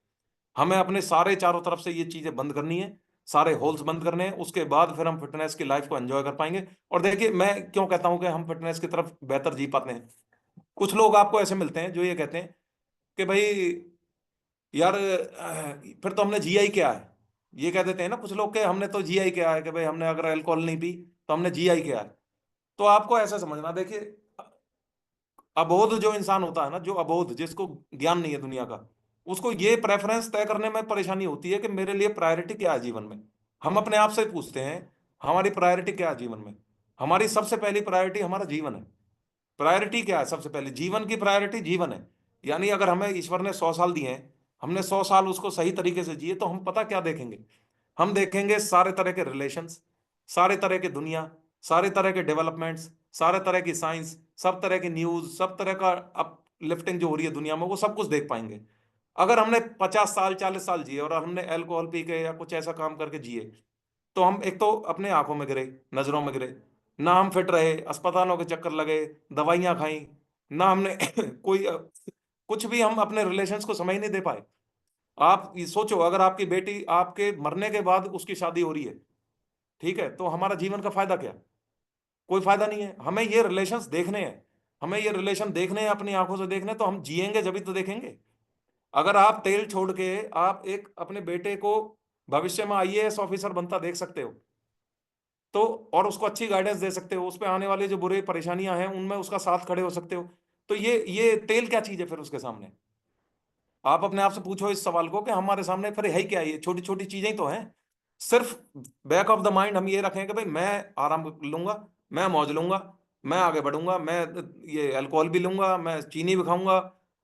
हमें अपने सारे चारों तरफ से ये चीजें बंद करनी है, सारे होल्स बंद करने हैं, उसके बाद फिर हम फिटनेस की लाइफ को एंजॉय कर पाएंगे। और देखिए मैं क्यों कहता हूं कि हम फिटनेस की तरफ बेहतर जी पाते हैं। कुछ लोग आपको ऐसे मिलते हैं जो ये कहते हैं कि भाई यार फिर तो हमने जिया ही क्या है। ये कह देते हैं ना कुछ लोग के हमने तो जिया ही क्या है, कि भाई हमने अगर अल्कोहल नहीं पी तो हमने जिया ही क्या है। तो आपको ऐसा समझना, देखिए अबोध जो इंसान होता है ना, जो अबोध, जिसको ज्ञान नहीं है दुनिया का, उसको ये प्रेफरेंस तय करने में परेशानी होती है कि मेरे लिए प्रायोरिटी क्या है जीवन में। हम अपने आप से पूछते हैं हमारी प्रायोरिटी क्या है जीवन में। हमारी सबसे पहली प्रायोरिटी हमारा जीवन है। प्रायोरिटी क्या है? सबसे पहले जीवन की प्रायोरिटी जीवन है। यानी अगर हमें ईश्वर ने 100 साल दिए हैं, हमने 100 साल उसको सही तरीके से जिए, तो हम पता क्या देखेंगे? हम देखेंगे सारे तरह के रिलेशंस, सारे तरह की दुनिया, सारे तरह के डेवलपमेंट्स, सारे तरह की साइंस, सब तरह की न्यूज, सब तरह का अपलिफ्टिंग जो हो रही है दुनिया में, वो सब कुछ देख पाएंगे। अगर हमने 50 साल 40 साल जिए और हमने अल्कोहल पी के या कुछ ऐसा काम करके जिए, तो हम एक तो अपने आंखों में गिरे, नजरों में गिरे, ना हम फिट रहे, अस्पतालों के चक्कर लगे, दवाइयां खाई, ना हमने कोई कुछ भी हम अपने रिलेशंस को समय ही नहीं दे पाए। आप ये सोचो, अगर आपकी बेटी आपके मरने के बाद उसकी शादी हो रही है, ठीक है, तो हमारा जीवन का फायदा क्या? कोई फायदा नहीं है। हमें ये रिलेशंस देखने हैं, हमें ये रिलेशन देखने हैं, अपनी आंखों से देखने हैं, तो हम जिएंगे जब ही तो देखेंगे। अगर आप तेल छोड़ के आप एक अपने बेटे को भविष्य में आईएएस ऑफिसर बनता देख सकते हो, तो और उसको अच्छी गाइडेंस दे सकते हो, उस पे आने वाली जो बुरी परेशानियां हैं उनमें उसका साथ खड़े हो सकते हो, तो ये तेल क्या चीज है फिर उसके सामने? आप अपने आप से पूछो इस सवाल को कि हमारे सामने फिर है क्या? ये छोटी छोटी चीजें ही तो हैं। सिर्फ बैक ऑफ द माइंड हम ये रखें कि भाई मैं आराम लूंगा, मैं मौज लूंगा, मैं आगे बढ़ूंगा, मैं ये अल्कोहल भी लूंगा, मैं चीनी भी खाऊंगा,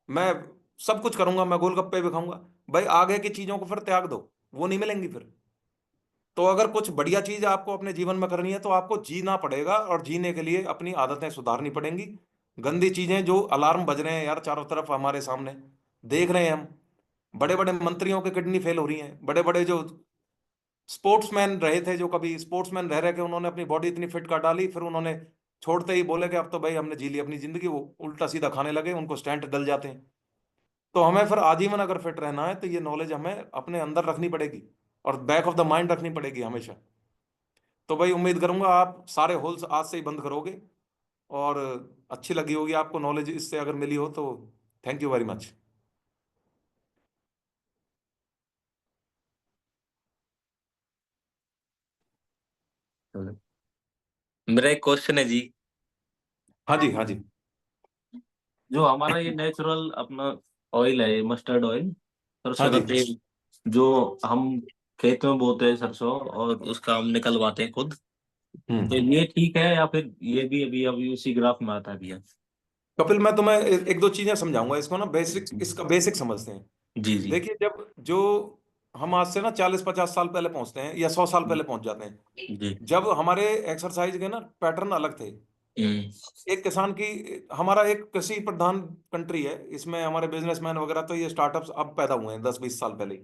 मैं सब कुछ करूंगा, मैं गोलगप्पे भी खाऊंगा। भाई आगे की चीजों को फिर त्याग दो, वो नहीं मिलेंगी फिर। तो अगर कुछ बढ़िया चीज आपको अपने जीवन में करनी है तो आपको जीना पड़ेगा, और जीने के लिए अपनी आदतें सुधारनी पड़ेंगी। गंदी चीजें जो अलार्म बज रहे हैं यार चारों तरफ हमारे सामने, देख रहे हैं हम। बड़े बड़े मंत्रियों की किडनी फेल हो रही है, बड़े बड़े जो स्पोर्ट्समैन रहे थे, जो कभी स्पोर्ट्समैन रह रहे के उन्होंने अपनी बॉडी इतनी फिट कर डाली, फिर उन्होंने छोड़ते ही बोले कि अब तो भाई हमने जी ली अपनी जिंदगी, वो उल्टा सीधा खाने लगे, उनको स्टेंट डल जाते हैं। तो हमें फिर आजीवन अगर फिट रहना है तो ये नॉलेज हमें अपने अंदर रखनी पड़ेगी और बैक ऑफ द माइंड रखनी पड़ेगी हमेशा। तो भाई उम्मीद करूंगा आप सारे होल्स आज से ही बंद करोगे, और अच्छी लगी होगी आपको नॉलेज इससे अगर मिली हो तो। Thank you very much. मेरा एक क्वेश्चन है जी। हाँ जी, हाँ जी। जो हमारा ये नेचुरल अपना ऑयल है, मस्टर्ड ऑयल, हाँ सरसों का जी। तेल, जो हम खेत में बोते हैं सरसों और उसका हम निकलवाते हैं खुद, तो हम्म। ये ठीक है या फिर ये भी अभी अभी उसी ग्राफ में आता है भैया? कपिल, मैं तुम्हें एक दो चीजें समझाऊंगा इसको ना, बेसिक, इसका बेसिक समझते हैं। जी जी। देखिए, जब जो हम आज से ना 40-50 साल पहले पहुंचते हैं या 100 साल पहले पहुंच जाते हैं, जी। जब हमारे एक्सरसाइज के ना पैटर्न अलग थे। हम्म। एक किसान की, हमारा एक कृषि प्रधान कंट्री है, इसमें हमारे बिजनेसमैन वगैरह तो ये स्टार्टअप्स अब पैदा हुए हैं 10-20 साल पहले।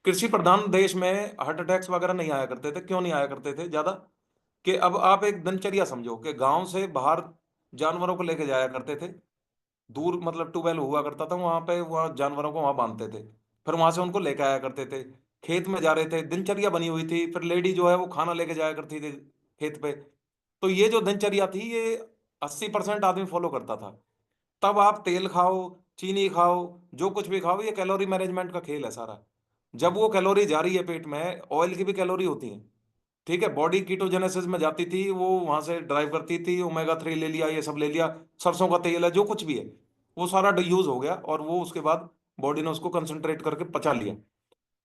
कृषि प्रधान देश में हार्ट अटैक्स वगैरह नहीं आया करते थे। क्यों नहीं आया करते थे ज्यादा? कि अब आप एक दिनचर्या समझो कि गांव से बाहर जानवरों को लेके जाया करते थे, दूर मतलब ट्यूबवेल हुआ करता था वहां पे, वहां जानवरों को वहां बांधते थे, फिर वहां से उनको लेके आया करते थे। खेत में जा रहे थे, दिनचर्या बनी हुई थी, फिर लेडी जो है वो खाना लेके जाया करती थी खेत पे। तो ये जो दिनचर्या थी ये 80% आदमी फॉलो करता था। तब आप तेल खाओ, चीनी खाओ, जो कुछ भी खाओ, ये कैलोरी मैनेजमेंट का खेल है सारा। जब वो कैलोरी जा रही है पेट में, ऑयल की भी कैलोरी होती है, ठीक है, बॉडी कीटोजेनेसिस में जाती थी, वो वहां से ड्राइव करती थी, ओमेगा 3 ले लिया, ये सब ले लिया, सरसों का तेल है, जो कुछ भी है वो सारा यूज हो गया, और वो उसके बाद बॉडी ने उसको कंसंट्रेट करके पचा लिया।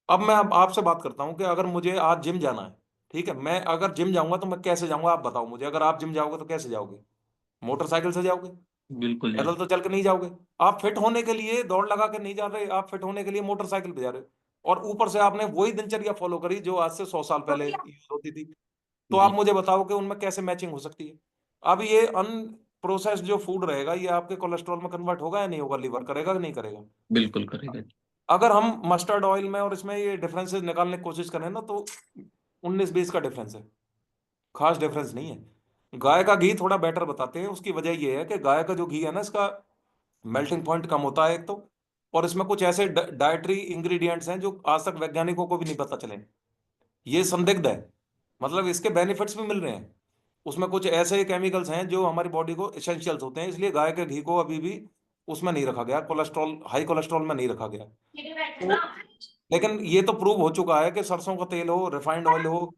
अब मैं अब आपसे बात करता हूँ कि अगर मुझे आज जिम जाना है, ठीक है, मैं अगर जिम जाऊंगा तो मैं कैसे जाऊंगा, आप बताओ मुझे। अगर आप जिम जाओगे तो कैसे जाओगे? मोटरसाइकिल से जाओगे? बिल्कुल जी। पैदल तो चल के नहीं जाओगे। आप फिट होने के लिए दौड़ लगा के नहीं जा रहे, आप फिट होने के लिए मोटरसाइकिल पे जा रहे हो, और ऊपर से आपने वही दिनचर्या फॉलो करी जो आज से 100 साल पहले यूज होती थी। तो आप जी मुझे बताओ कि उनमें कैसे मैचिंग हो सकती है? अब ये अनप्रोसेस्ड जो फूड रहेगा, ये आपके कोलेस्ट्रॉल में कन्वर्ट होगा या नहीं होगा? लीवर करेगा कि नहीं करेगा? बिल्कुल करेगा जी। अगर हम मस्टर्ड ऑयल में और इसमें ये डिफरेंसेस निकालने की कोशिश करें ना, तो 19-20 का डिफरेंस है, खास डिफरेंस नहीं है। गाय का घी थोड़ा बेटर बताते हैं, उसकी वजह ये है कि गाय का जो घी है ना, इसका मेल्टिंग पॉइंट कम होता है एक तो, और इसमें कुछ ऐसे डाइटरी इंग्रेडिएंट्स हैं जो आज तक वैज्ञानिकों को भी नहीं पता चले। ये संदिग्ध है, मतलब इसके बेनिफिट्स भी मिल रहे हैं, उसमें कुछ ऐसे केमिकल्स हैं जो हमारी बॉडी को एसेंशियल्स होते हैं, इसलिए गाय के घी को अभी भी उसमें नहीं रखा गया, कोलेस्ट्रॉल, हाई कोलेस्ट्रॉल में नहीं रखा गया। तो लेकिन ये तो प्रूव हो चुका है कि सरसों का तेल हो, रिफाइंड ऑयल हो,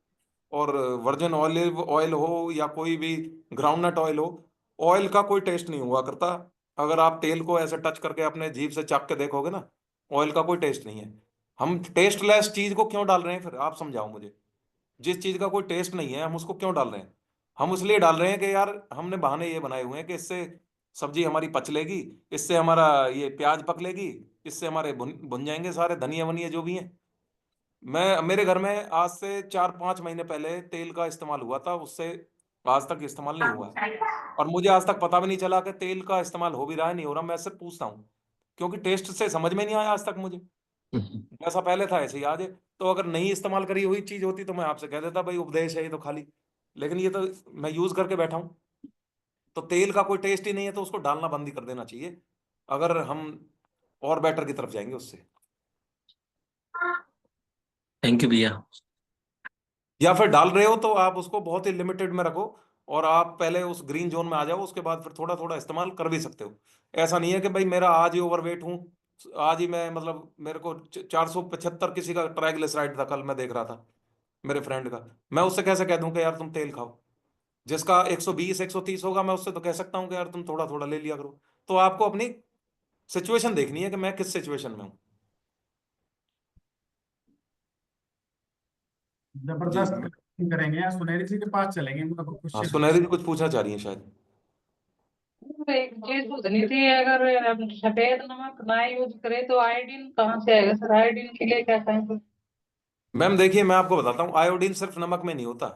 और वर्जिन ऑलिव ऑयल हो, या कोई भी ग्राउंडनट ऑयल हो, ऑयल का कोई टेस्ट नहीं हुआ करता। अगर आप तेल को ऐसे टच करके अपने जीभ से चाक के देखोगे ना, ऑयल का कोई टेस्ट नहीं है। हम टेस्टलेस चीज को क्यों डाल रहे हैं फिर, आप समझाओ मुझे। जिस चीज का कोई टेस्ट नहीं है हम उसको क्यों डाल रहे हैं? हम इसलिए डाल रहे हैं कि यार हमने बहाने ये बनाए हुए हैं कि इससे सब्जी हमारी पच लेगी, इससे हमारा ये प्याज पक लेगी, इससे हमारे भुन भुन जाएंगे सारे धनिया वनिया जो भी हैं। मैं, मेरे घर में आज से 4-5 महीने पहले तेल का इस्तेमाल हुआ था, उससे आज तक इस्तेमाल नहीं हुआ है। और मुझे आज तक पता भी नहीं चला कि तेल का इस्तेमाल हो भी रहा है नहीं हो रहा, मैं इससे पूछता हूँ, क्योंकि टेस्ट से समझ में नहीं आया आज तक मुझे। जैसा पहले था ऐसे ही आज है। तो अगर नहीं इस्तेमाल करी हुई चीज होती तो मैं आपसे कह देता भाई उपदेश है ये तो खाली, लेकिन ये तो मैं यूज करके बैठा हूँ। तो तेल का कोई टेस्ट ही नहीं है तो उसको डालना बंद ही कर देना चाहिए, अगर हम और बेटर की तरफ जाएंगे उससे। थैंक यू भैया। या फिर डाल रहे हो तो आप उसको बहुत ही लिमिटेड में रखो, और आप पहले उस ग्रीन जोन में आ जाओ, उसके बाद फिर थोड़ा थोड़ा इस्तेमाल कर भी सकते हो। ऐसा नहीं है कि भाई मेरा आज ही ओवरवेट हूँ, आज ही मैं, मतलब मेरे को 475 किसी का ट्राइग्लिसराइड था, कल मैं देख रहा था मेरे फ्रेंड का। मैं उससे कैसे कह दूं कि यार तुम तेल खाओ? जिसका 120-130 होगा, मैं उससे तो कह सकता हूँ कि यार तुम थोड़ा थोड़ा ले लिया करो। तो आपको अपनी सिचुएशन देखनी है कि मैं किस सिचुएशन में हूँ। जी। जबरदस्त करेंगे यार, सुनहरी जी के पास चलेंगे, उनका कुछ हाँ, क्वेश्चन। सुनहरी जी कुछ पूछना चाह रही है शायद। एक चीज पूछनी थी, अगर हम सफेद नमक ना यूज करें तो आयोडीन कहाँ से आएगा सर? आयोडीन के लिए क्या करें? मैम देखिए, मैं आपको बताता हूँ, आयोडीन सिर्फ नमक में नहीं होता।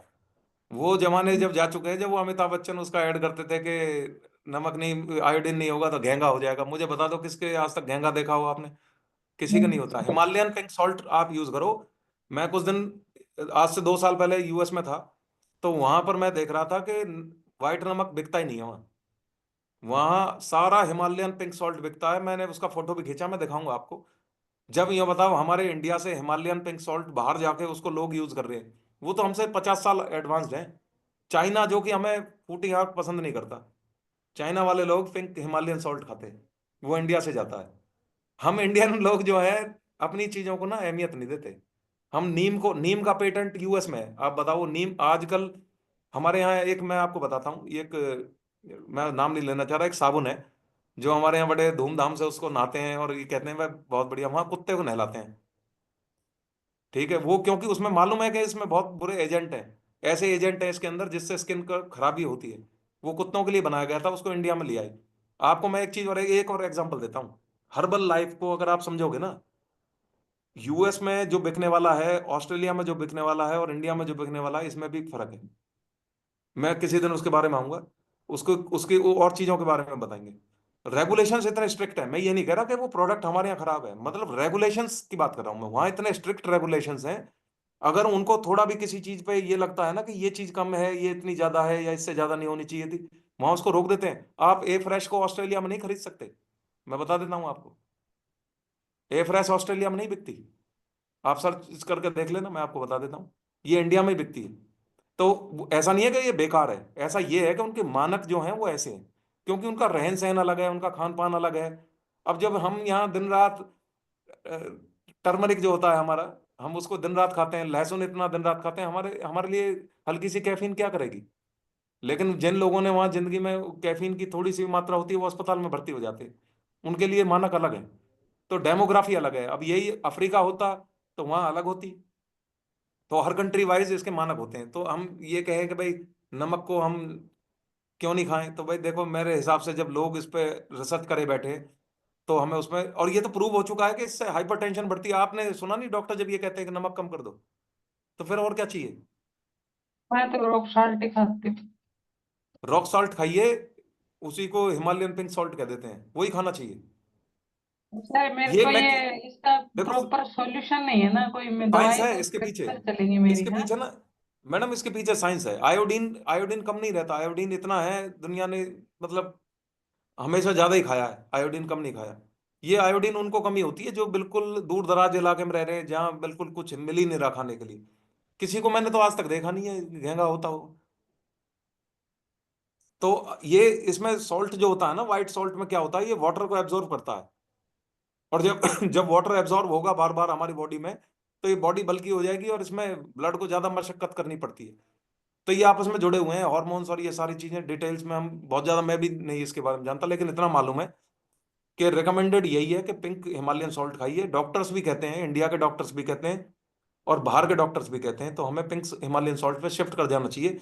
वो जमाने जब जा चुके हैं जब वो अमिताभ बच्चन उसका ऐड करते थे कि नमक नहीं, आयोडीन नहीं होगा तो घेंगा हो जाएगा। मुझे बता दो किसके आज तक घेंगा देखा हो आपने? किसी का नहीं होता। हिमालयन पिंक सॉल्ट आप यूज करो। मैं कुछ दिन, आज से 2 साल पहले यूएस में था, तो वहां पर मैं देख रहा था कि व्हाइट नमक बिकता ही नहीं है वहाँ। वहाँ सारा हिमालयन पिंक सॉल्ट बिकता है। मैंने उसका फोटो भी खींचा, मैं दिखाऊंगा आपको। जब ये बताओ हमारे इंडिया से हिमालयन पिंक सॉल्ट बाहर जाके उसको लोग यूज कर रहे हैं, वो तो हमसे 50 साल एडवांस्ड हैं। चाइना, जो कि हमें फूटी आंख पसंद नहीं करता, चाइना वाले लोग पिंक हिमालयन सॉल्ट खाते हैं, वो इंडिया से जाता है। हम इंडियन लोग जो है अपनी चीजों को ना अहमियत नहीं देते। हम नीम का पेटेंट यूएस में है। आप बताओ, नीम आजकल हमारे यहाँ एक, मैं आपको बताता हूँ, एक मैं नाम नहीं लेना चाह रहा, एक साबुन है जो हमारे यहाँ बड़े धूमधाम से उसको नहाते हैं और ये कहते हैं भाई बहुत बढ़िया, वहां कुत्ते को नहलाते हैं। ठीक है, वो क्योंकि उसमें मालूम है कि इसमें बहुत बुरे एजेंट हैं, ऐसे एजेंट हैं इसके अंदर जिससे स्किन का खराबी होती है। वो कुत्तों के लिए बनाया गया था, उसको इंडिया में लिया है। आपको मैं एक चीज और एक और एग्जांपल देता हूँ। हर्बल लाइफ को अगर आप समझोगे ना, यूएस में जो बिकने वाला है, ऑस्ट्रेलिया में जो बिकने वाला है और इंडिया में जो बिकने वाला है, इसमें भी फर्क है। मैं किसी दिन उसके बारे में आऊंगा, उसको उसकी और चीजों के बारे में बताएंगे। रेगुलेशंस इतने स्ट्रिक्ट है, मैं ये नहीं कह रहा कि वो प्रोडक्ट हमारे यहाँ खराब है, मतलब रेगुलेशंस की बात कर रहा हूँ मैं। वहाँ इतने स्ट्रिक्ट रेगुलेशंस हैं, अगर उनको थोड़ा भी किसी चीज पे ये लगता है ना कि ये चीज कम है, ये इतनी ज्यादा है या इससे ज्यादा नहीं होनी चाहिए थी, वहां उसको रोक देते हैं। आप ए फ्रेश को ऑस्ट्रेलिया में नहीं खरीद सकते, मैं बता देता हूँ आपको। ए फ्रेश ऑस्ट्रेलिया में नहीं बिकती, आप सर्च करके देख लेना, मैं आपको बता देता हूँ। ये इंडिया में ही बिकती है। तो ऐसा नहीं है कि ये बेकार है, ऐसा ये है कि उनके मानक जो हैं वो ऐसे हैं, क्योंकि उनका रहन सहन अलग है, उनका खान पान अलग है। अब जब हम यहाँ दिन रात टर्मरिक जो होता है हमारा, हम उसको दिन रात खाते हैं, लहसुन इतना दिन रात खाते हैं, हमारे हमारे लिए हल्की सी कैफीन क्या करेगी। लेकिन जिन लोगों ने वहां जिंदगी में कैफीन की थोड़ी सी मात्रा होती है, वो अस्पताल में भर्ती हो जाते हैं। उनके लिए मानक अलग है। तो डेमोग्राफी अलग है। अब यही अफ्रीका होता तो वहां अलग होती। तो हर कंट्री वाइज इसके मानक होते हैं। तो हम ये कहें कि भाई नमक को हम क्यों नहीं खाएं, तो भाई देखो मेरे हिसाब से जब लोग इस पे रिसर्च करे बैठे, तो हमें उसमें, और ये तो प्रूव हो चुका है कि इससे हाइपरटेंशन बढ़ती है। आपने सुना नहीं डॉक्टर जब ये कहते हैं कि नमक कम कर दो, तो फिर और क्या चाहिए? मैं तो रॉक सॉल्ट ही खाती हूँ। रॉक सॉल्ट खाइए, उसी को हिमालयन पिंक सॉल्ट कह देते हैं, वही खाना चाहिए। सर मेरे ये को मैं, ये इसका देखो प्रॉपर सॉल्यूशन नहीं है ना कोई, मैं साइंस दवाई है तो इसके पीछे। कैसे चलेगी मेरी, इसके हाँ। पीछे ना मैडम, इसके पीछे साइंस है। आयोडीन, आयोडीन कम नहीं रहता। आयोडीन इतना है, दुनिया ने मतलब हमेशा ज्यादा ही खाया है, आयोडीन कम नहीं खाया। ये आयोडीन उनको कमी होती है जो बिल्कुल दूर दराज इलाके में रह रहे हैं, जहाँ बिल्कुल कुछ मिल ही नहीं रहा खाने के लिए। किसी को मैंने तो आज तक देखा नहीं है घेंगा होता हो। तो ये इसमें सॉल्ट जो होता है ना, व्हाइट सॉल्ट में क्या होता है, ये वाटर को एब्जॉर्ब करता है। और जब जब वाटर एब्जॉर्ब होगा बार बार हमारी बॉडी में, तो ये बॉडी बल्की हो जाएगी और इसमें ब्लड को ज्यादा मशक्कत करनी पड़ती है। तो ये आपस में जुड़े हुए हैं, हॉर्मोन्स और ये सारी चीजें। डिटेल्स में हम बहुत ज्यादा, मैं भी नहीं इसके बारे में जानता, लेकिन इतना मालूम है कि रिकमेंडेड यही है कि पिंक हिमालयन सॉल्ट खाइए। डॉक्टर्स भी कहते हैं, इंडिया के डॉक्टर्स भी कहते हैं और बाहर के डॉक्टर्स भी कहते हैं। तो हमें पिंक हिमालयन सॉल्ट पे शिफ्ट कर जाना चाहिए।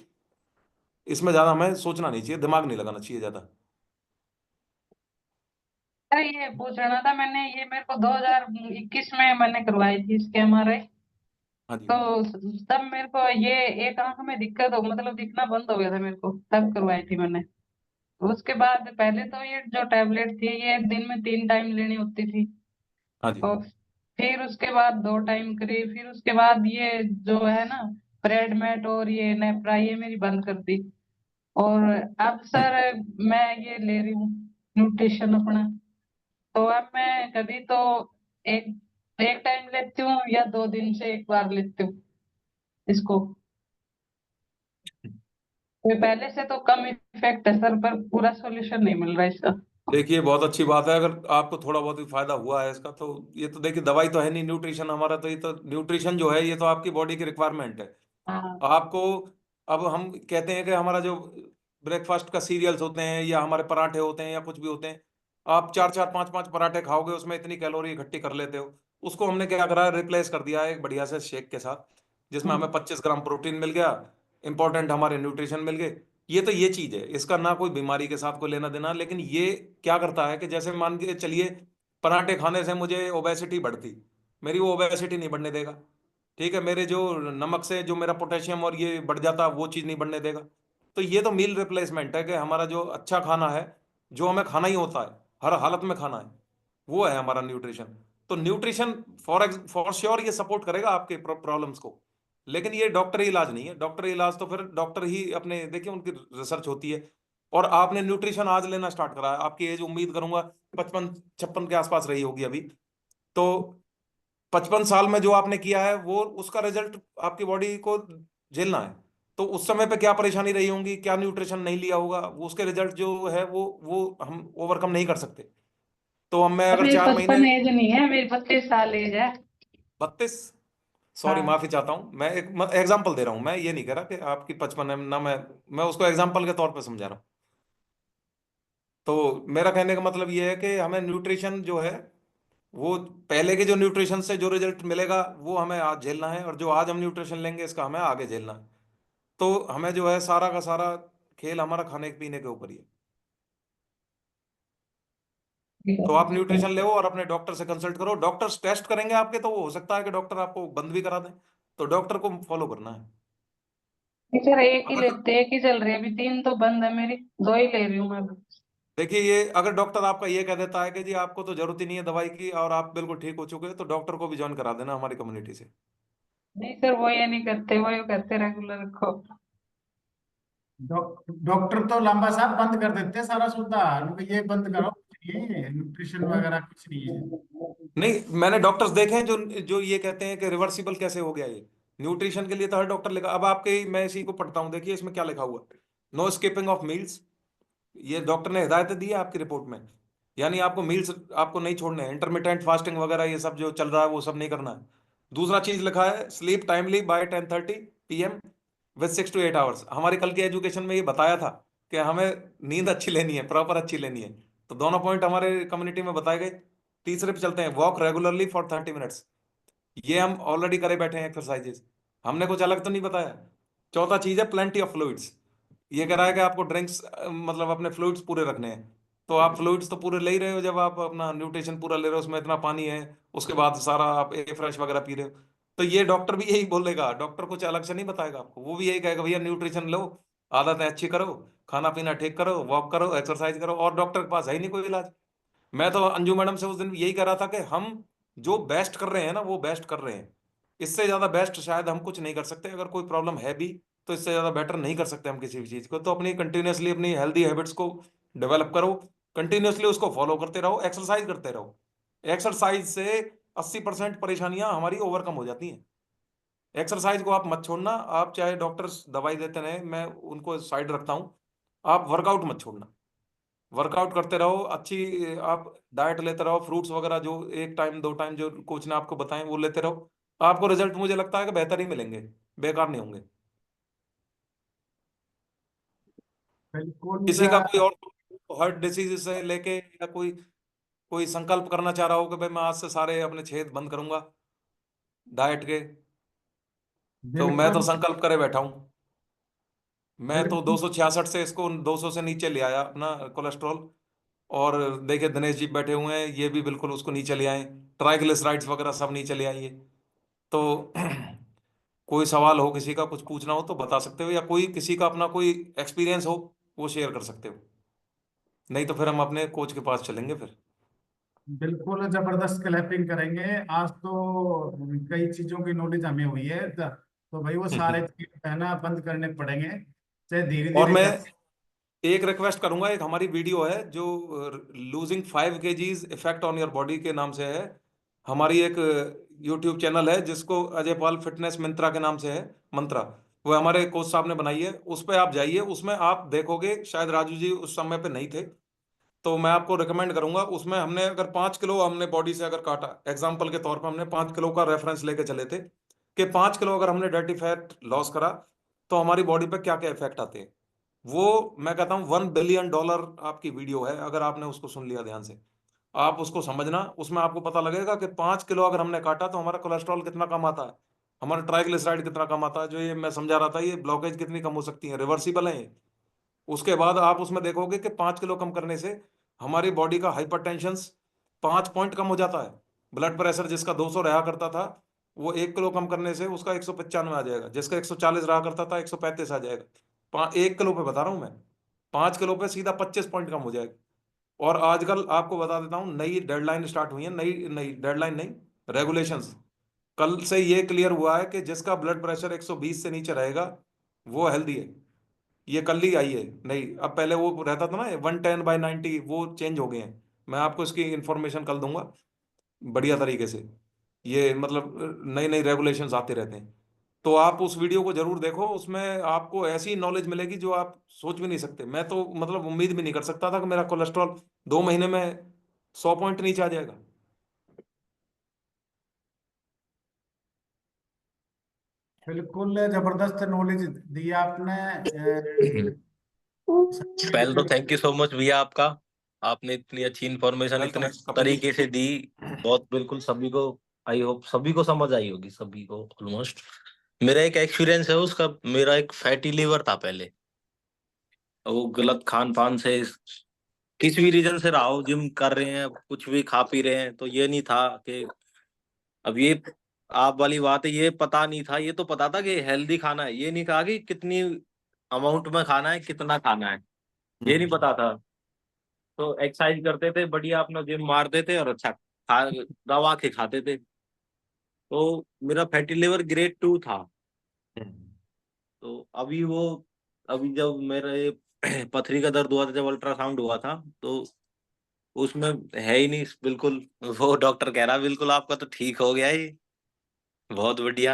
इसमें ज्यादा हमें सोचना नहीं चाहिए, दिमाग नहीं लगाना चाहिए ज्यादा। सर ये पूछ रहा था मैंने, ये मेरे को 2021 में मैंने करवाई थी इसके MRI। हाँ जी। तो तब मेरे को ये एक आंख में दिक्कत हो, मतलब दिखना बंद हो गया था मेरे को, तब करवाई थी मैंने। उसके बाद पहले तो ये जो टैबलेट थी ये दिन में 3 टाइम लेनी होती थी। हाँ जी। और फिर उसके बाद 2 टाइम करी, फिर उसके बाद ये जो है ना प्रेडमेट और ये नेप्रा, ये मेरी बंद कर दी। और अब सर मैं ये ले रही हूँ न्यूट्रिशन अपना। तो अब मैं कभी तो एक एक टाइम लेती हूँ या 2 दिन से एक बार लेती हूँ इसको। तो पहले से तो कम इफेक्ट है सर, पर पूरा सॉल्यूशन नहीं मिल रहा इसका। देखिए बहुत अच्छी बात है अगर आपको थोड़ा बहुत भी फायदा हुआ है इसका। तो ये तो देखिए दवाई तो है नहीं, न्यूट्रिशन हमारा, तो ये तो न्यूट्रिशन जो है ये तो आपकी बॉडी की रिक्वायरमेंट है। हाँ। आपको, अब हम कहते हैं कि हमारा जो ब्रेकफास्ट का सीरियल्स होते हैं या हमारे पराठे होते हैं या कुछ भी होते हैं, आप चार चार पांच पांच पराठे खाओगे, उसमें इतनी कैलोरी इकट्ठी कर लेते हो। उसको हमने क्या करा, रिप्लेस कर दिया है एक बढ़िया से शेक के साथ, जिसमें हमें 25 ग्राम प्रोटीन मिल गया, इंपॉर्टेंट हमारे न्यूट्रिशन मिल गए। ये तो ये चीज है, इसका ना कोई बीमारी के साथ कोई लेना देना। लेकिन ये क्या करता है कि जैसे मान के चलिए पराठे खाने से मुझे ओबेसिटी बढ़ती, मेरी वो ओबेसिटी नहीं बढ़ने देगा। ठीक है, मेरे जो नमक से जो मेरा पोटेशियम और ये बढ़ जाता, वो चीज़ नहीं बढ़ने देगा। तो ये तो मील रिप्लेसमेंट है कि हमारा जो अच्छा खाना है, जो हमें खाना ही होता है, हर हालत में खाना है, वो है हमारा न्यूट्रिशन। तो न्यूट्रिशन फॉर श्योर ये सपोर्ट करेगा आपके प्रॉब्लम्स को, लेकिन ये डॉक्टरी इलाज नहीं है। डॉक्टरी इलाज तो फिर डॉक्टर ही अपने, देखिए उनकी रिसर्च होती है। और आपने न्यूट्रिशन आज लेना स्टार्ट करा है, आपकी एज उम्मीद करूंगा 55-56 के आसपास रही होगी अभी। तो 55 साल में जो आपने किया है वो, उसका रिजल्ट आपकी बॉडी को झेलना है। तो उस समय पे क्या परेशानी रही होंगी, क्या न्यूट्रिशन नहीं लिया होगा, वो उसके रिजल्ट जो है वो हम ओवरकम नहीं कर सकते। तो हम, मैं पर अगर मेरी 4 महीने। 55 एज नहीं है, मेरी 32 साल एज है। 32? सॉरी, हाँ। माफी चाहता हूँ, मैं एक एग्जांपल दे रहा हूँ, मैं ये नहीं कह रहा कि आपकी 55 है ना, मैं उसको एग्जांपल के तौर पे समझा रहा हूँ। तो मेरा कहने का मतलब ये है कि हमें न्यूट्रिशन जो है, वो पहले के जो न्यूट्रिशन से जो रिजल्ट मिलेगा वो हमें आज झेलना है, और जो आज हम न्यूट्रिशन लेंगे इसका हमें आगे झेलना है। तो हमें जो है सारा का सारा खेल हमारा खाने पीने के ऊपर ही है। ठीक तो है। आप न्यूट्रिशन ले और अपने डॉक्टर से कंसल्ट करो, डॉक्टर्स टेस्ट करेंगे आपके, तो वो हो सकता है कि डॉक्टर आपको बंद भी करा दें। तो डॉक्टर को फॉलो करना है। नहीं सर, एक ही अगर लेते, एक ही चल रही है अभी, 3 तो बंद है मेरी, 2 ही ले रही हूँ मैं अभी। देखिए, ये अगर डॉक्टर आपका ये कह देता है कि जी आपको तो जरूरत ही नहीं है दवाई की और आप बिल्कुल ठीक हो चुके हैं, तो डॉक्टर को भी ज्वाइन करा देना हमारी कम्युनिटी से। नहीं सर, वो ये नहीं करते, वो ये करते रेगुलर रखो। डॉक्टर तो लंबा साहब बंद कर देते हैं सारा सुविधा, उनको ये बंद करो, कुछ नहीं है न्यूट्रिशन वगैरह, कुछ नहीं है। नहीं, मैंने डॉक्टर्स देखे हैं जो जो ये कहते हैं कि रिवर्सिबल कैसे हो गया ये। न्यूट्रिशन के लिए तो हर डॉक्टर लिखा, अब आपके, मैं इसी को पढ़ता हूँ, देखिए इसमें क्या लिखा हुआ है। नो स्किपिंग ऑफ मील्स, ये डॉक्टर ने हिदायतें दी है आपकी रिपोर्ट में। यानी आपको मील्स आपको नहीं छोड़ने हैं, इंटरमिटेंट फास्टिंग वगैरह ये सब जो चल रहा है वो सब नहीं करना है। दूसरा चीज लिखा है, sleep timely by 10:30 PM with 6 to 8 hours. हमारी कल की एजुकेशन में ये बताया था कि हमें नींद अच्छी लेनी है, प्रॉपर अच्छी लेनी है। तो दोनों पॉइंट हमारे कम्युनिटी में बताए गए। तीसरे पे चलते हैं, वॉक रेगुलरली फॉर 30 मिनट्स। ये हम ऑलरेडी करे बैठे हैं एक्सरसाइजेस, हमने कुछ अलग तो नहीं बताया। चौथा चीज है, प्लेंटी ऑफ फ्लूइड्स। ये कह रहा है कि आपको ड्रिंक्स, मतलब अपने फ्लूइड्स पूरे रखने हैं। तो आप फ्लूइड्स तो पूरे ले ही रहे हो, जब आप अपना न्यूट्रिशन पूरा ले रहे हो, उसमें इतना पानी है, उसके बाद सारा आप ए फ्रेश वगैरह पी रहे हो। तो ये डॉक्टर भी यही बोलेगा, डॉक्टर कुछ अलग से नहीं बताएगा आपको, वो भी यही कहेगा भैया न्यूट्रिशन लो, आदतें अच्छी करो, खाना पीना ठीक करो, वॉक करो, एक्सरसाइज करो, और डॉक्टर के पास है ही नहीं कोई इलाज। मैं तो अंजू मैडम से उस दिन यही कह रहा था कि हम जो बेस्ट कर रहे हैं ना वो बेस्ट कर रहे हैं, इससे ज्यादा बेस्ट शायद हम कुछ नहीं कर सकते। अगर कोई प्रॉब्लम है भी तो इससे ज्यादा बेटर नहीं कर सकते हम किसी भी चीज को। तो अपनी कंटिन्यूअसली अपनी हेल्दी हैबिट्स को डेवलप करो, कंटिन्यूअसली उसको फॉलो करते रहो, एक्सरसाइज करते रहो। एक्सरसाइज से 80% परेशानियां हमारी ओवरकम हो जाती हैं। एक्सरसाइज को आप मत छोड़ना, आप चाहे डॉक्टर्स दवाई देते रहे, मैं उनको साइड रखता हूँ, आप वर्कआउट मत छोड़ना। वर्कआउट करते रहो, अच्छी आप डाइट लेते रहो, फ्रूट्स वगैरह जो 1 टाइम 2 टाइम जो कोच ने आपको बताए वो लेते रहो। आपको रिजल्ट मुझे लगता है कि बेहतर ही मिलेंगे, बेकार नहीं होंगे। बिल्कुल। किसी का कोई और हार्ट डिसीज से लेके, या कोई कोई संकल्प करना चाह रहा हो कि भाई मैं आज से सारे अपने छेद बंद करूंगा डाइट के, तो मैं तो बिल्कुल। संकल्प करे बैठा हूँ। मैं तो बिल्कुल 266 से इसको 200 से नीचे ले आया अपना कोलेस्ट्रॉल। और देखिए दिनेश जी बैठे हुए हैं, ये भी बिल्कुल उसको नीचे ले आए, ट्राइग्लिसराइड्स वगैरह सब नीचे ले आइए। तो कोई सवाल हो, किसी का कुछ पूछना हो तो बता सकते हो, या कोई किसी का अपना कोई एक्सपीरियंस हो वो शेयर कर सकते हो, नहीं तो फिर हम अपने कोच के पास चलेंगे फिर। बिल्कुल जबरदस्त क्लैपिंग करेंगे। आज तो कई चीजों की नॉलेज हमें हुई है, तो भाई वो सारे चीज है ना बंद करने पड़ेंगे, चाहे धीरे और धीरे मैं कर। एक रिक्वेस्ट करूंगा, एक हमारी वीडियो है जो losing 5 kgs effect on your body के नाम से है। हमारी एक यूट्यूब चैनल है जिसको अजय पाल फिटनेस मंत्रा के नाम से है, मंत्रा। वो हमारे कोच साहब ने बनाई है, उस पर आप जाइए, उसमें आप देखोगे, शायद राजू जी उस समय पे नहीं थे, तो मैं आपको रिकमेंड करूंगा। उसमें हमने अगर 5 किलो हमने बॉडी से अगर काटा, एग्जाम्पल के तौर पर हमने 5 किलो का रेफरेंस लेके चले थे कि 5 किलो अगर हमने डर्टी फैट लॉस करा तो हमारी बॉडी पे क्या क्या इफेक्ट आते हैं। वो मैं कहता हूँ $1 बिलियन आपकी वीडियो है, अगर आपने उसको सुन लिया ध्यान से, आप उसको समझना, उसमें आपको पता लगेगा कि 5 किलो अगर हमने काटा तो हमारा कोलेस्ट्रॉल कितना कम आता है, हमारा ट्राइग्लिसराइड कितना कम आता है, जो ये मैं समझा रहा था, ये ब्लॉकेज कितनी कम हो सकती है, रिवर्सिबल है ये। उसके बाद आप उसमें देखोगे कि 5 किलो कम करने से हमारी बॉडी का हाइपरटेंशन 5 पॉइंट कम हो जाता है। ब्लड प्रेशर जिसका 200 रहा करता था, वो 1 किलो कम करने से उसका 195 आ जाएगा, जिसका 140 रहा करता था 135 आ जाएगा। 1 किलो पे बता रहा हूँ मैं, 5 किलो पे सीधा 25 पॉइंट कम हो जाएगा। और आजकल आपको बता देता हूँ, नई डेडलाइन स्टार्ट हुई है, नई नई डेडलाइन नहीं, रेगुलेशंस। कल से ये क्लियर हुआ है कि जिसका ब्लड प्रेशर 120 से नीचे रहेगा वो हेल्दी है। ये कल ही आई है नहीं, अब पहले वो रहता था ना 110/90, वो चेंज हो गए हैं। मैं आपको इसकी इंफॉर्मेशन कल दूंगा बढ़िया तरीके से। ये मतलब नई नई रेगुलेशंस आते रहते हैं। तो आप उस वीडियो को जरूर देखो, उसमें आपको ऐसी नॉलेज मिलेगी जो आप सोच भी नहीं सकते। मैं तो मतलब उम्मीद भी नहीं कर सकता था कि मेरा कोलेस्ट्रॉल 2 महीने में 100 पॉइंट नीचे आ जाएगा। बिल्कुल जबरदस्त नॉलेज दी आपने। पहले तो थैंक यू सो मच भैया आपका। आपने इतनी अच्छी इंफॉर्मेशन वेलकम इतने है कपिल जी। तरीके से दी। बहुत बिल्कुल सभी को, आई होप सभी को समझ आई होगी, सभी को ऑलमोस्ट। मेरा एक एक्सपीरियंस है उसका। मेरा एक फैटी लिवर था पहले। वो गलत खान पान से, किसी भी रीजन से रहा हो, जिम कर रहे हैं, कुछ भी खा पी रहे हैं, तो ये नहीं था कि अब ये आप वाली बात है, ये पता नहीं था। ये तो पता था कि हेल्दी खाना है, ये नहीं कहा कि कितनी अमाउंट में खाना है, कितना खाना है, ये नहीं पता था। तो एक्सरसाइज करते थे बढ़िया, अपना जिम मारते थे और अच्छा खा दवा के खाते थे। तो मेरा फैटी लिवर ग्रेड 2 था। तो अभी जब मेरे पथरी का दर्द हुआ था, जब अल्ट्रासाउंड हुआ था, तो उसमें है ही नहीं बिल्कुल। वो डॉक्टर कह रहा बिल्कुल आपका तो ठीक हो गया ही, बहुत बढ़िया।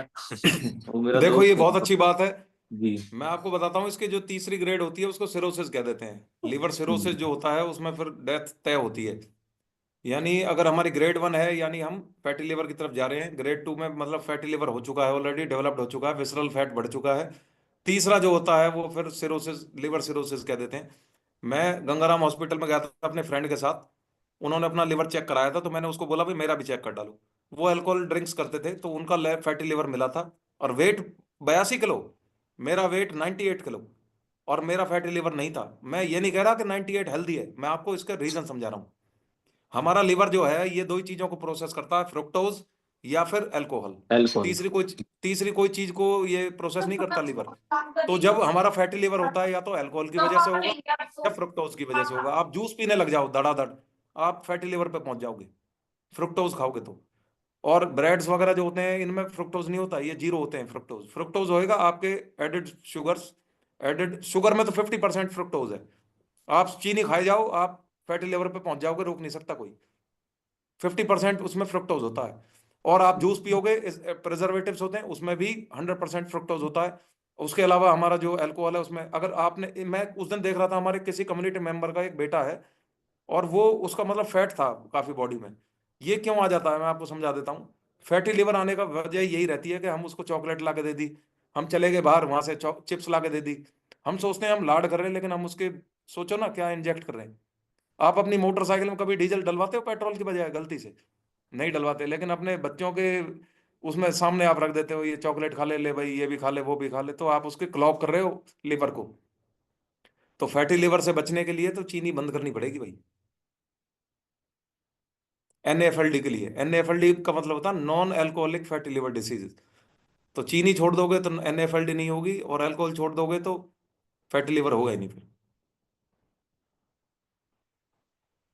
वो मेरा देखो ये दोस्त बहुत अच्छी बात है। जी। मैं आपको बताता हूँ, इसकी जो तीसरी ग्रेड होती है उसको सिरोसिस कह देते हैं। लीवर सिरोसिस जो होता है उसमें फिर डेथ तय होती है। यानी अगर हमारी ग्रेड 1 है, यानी हम फैटी लिवर की तरफ जा रहे हैं। ग्रेड 2 में मतलब फैटी लिवर हो चुका है, ऑलरेडी डेवलप्ड हो चुका है, विसरल फैट बढ़ चुका है। तीसरा जो होता है वो फिर सिरोसिस, लिवर सिरोसिस कह देते हैं। मैं गंगाराम हॉस्पिटल में गया था अपने फ्रेंड के साथ। उन्होंने अपना लिवर चेक कराया था, तो मैंने उसको बोला भाई मेरा भी चेक कर डालो। वो अल्कोहल ड्रिंक्स करते थे, तो उनका फैटी लिवर मिला था। और वेट 82 किलो, मेरा वेट 98 किलो, और मेरा फैटी लिवर नहीं था। मैं ये नहीं कह रहा कि 98 हेल्दी है, मैं आपको इसका रीजन समझा रहा हूँ। हमारा लिवर जो है ये दो ही चीजों को प्रोसेस करता है, फ्रुक्टोज या फिर अल्कोहल। एल्कोहल। तीसरी कोई चीज को ये प्रोसेस नहीं करता लिवर। तो जब हमारा फैटी लिवर होता है, या तो अल्कोहल की वजह से होगा या फ्रुक्टोज की वजह से होगा। आप जूस पीने लग जाओ धड़ाधड़, आप फैटी लिवर पे पहुंच जाओगे, फ्रुक्टोज खाओगे तो। और ब्रेड्स वगैरह जो होते हैं इनमें फ्रुक्टोज नहीं होता, ये जीरो होते हैं फ्रुक्टोज। फ्रुक्टोज होएगा आपके एडेड शुगर्स। एडेड शुगर में तो 50% फ्रुक्टोज है। आप चीनी खाए जाओ, आप फैटी लिवर पे पहुंच जाओगे, रोक नहीं सकता कोई। 50% उसमें फ्रुक्टोज होता है। और आप जूस पियोगे, प्रिजर्वेटिव्स होते हैं उसमें भी 100% फ्रुक्टोज होता है। उसके अलावा हमारा जो अल्कोहल है उसमें, अगर आपने, मैं उस दिन देख रहा था हमारे किसी कम्युनिटी मेंबर का एक बेटा है, और वो उसका मतलब फैट था काफी बॉडी में। ये क्यों आ जाता है मैं आपको समझा देता हूँ। फैटी लिवर आने का वजह यही रहती है कि हम उसको चॉकलेट ला के दे दी, हम चले गए बाहर, वहां से चिप्स ला के दे दी। हम सोचते हैं हम लाड कर रहे हैं, लेकिन हम उसके, सोचो ना क्या इंजेक्ट कर रहे हैं। आप अपनी मोटरसाइकिल में कभी डीजल डलवाते हो पेट्रोल की बजाय गलती से? नहीं डलवाते। लेकिन अपने बच्चों के उसमें सामने आप रख देते हो, ये चॉकलेट खा ले, ले भाई ये भी खा ले वो भी खा ले, तो आप उसके क्लॉग कर रहे हो लिवर को। तो फैटी लिवर से बचने के लिए तो चीनी बंद करनी पड़ेगी भाई। NAFLD के लिए, NAFLD का मतलब होता है non alcoholic fatty liver disease. तो चीनी छोड़ दोगे तो NAFLD नहीं होगी, और अल्कोहल छोड़ दोगे तो फैटी लिवर होगा ही नहीं फिर।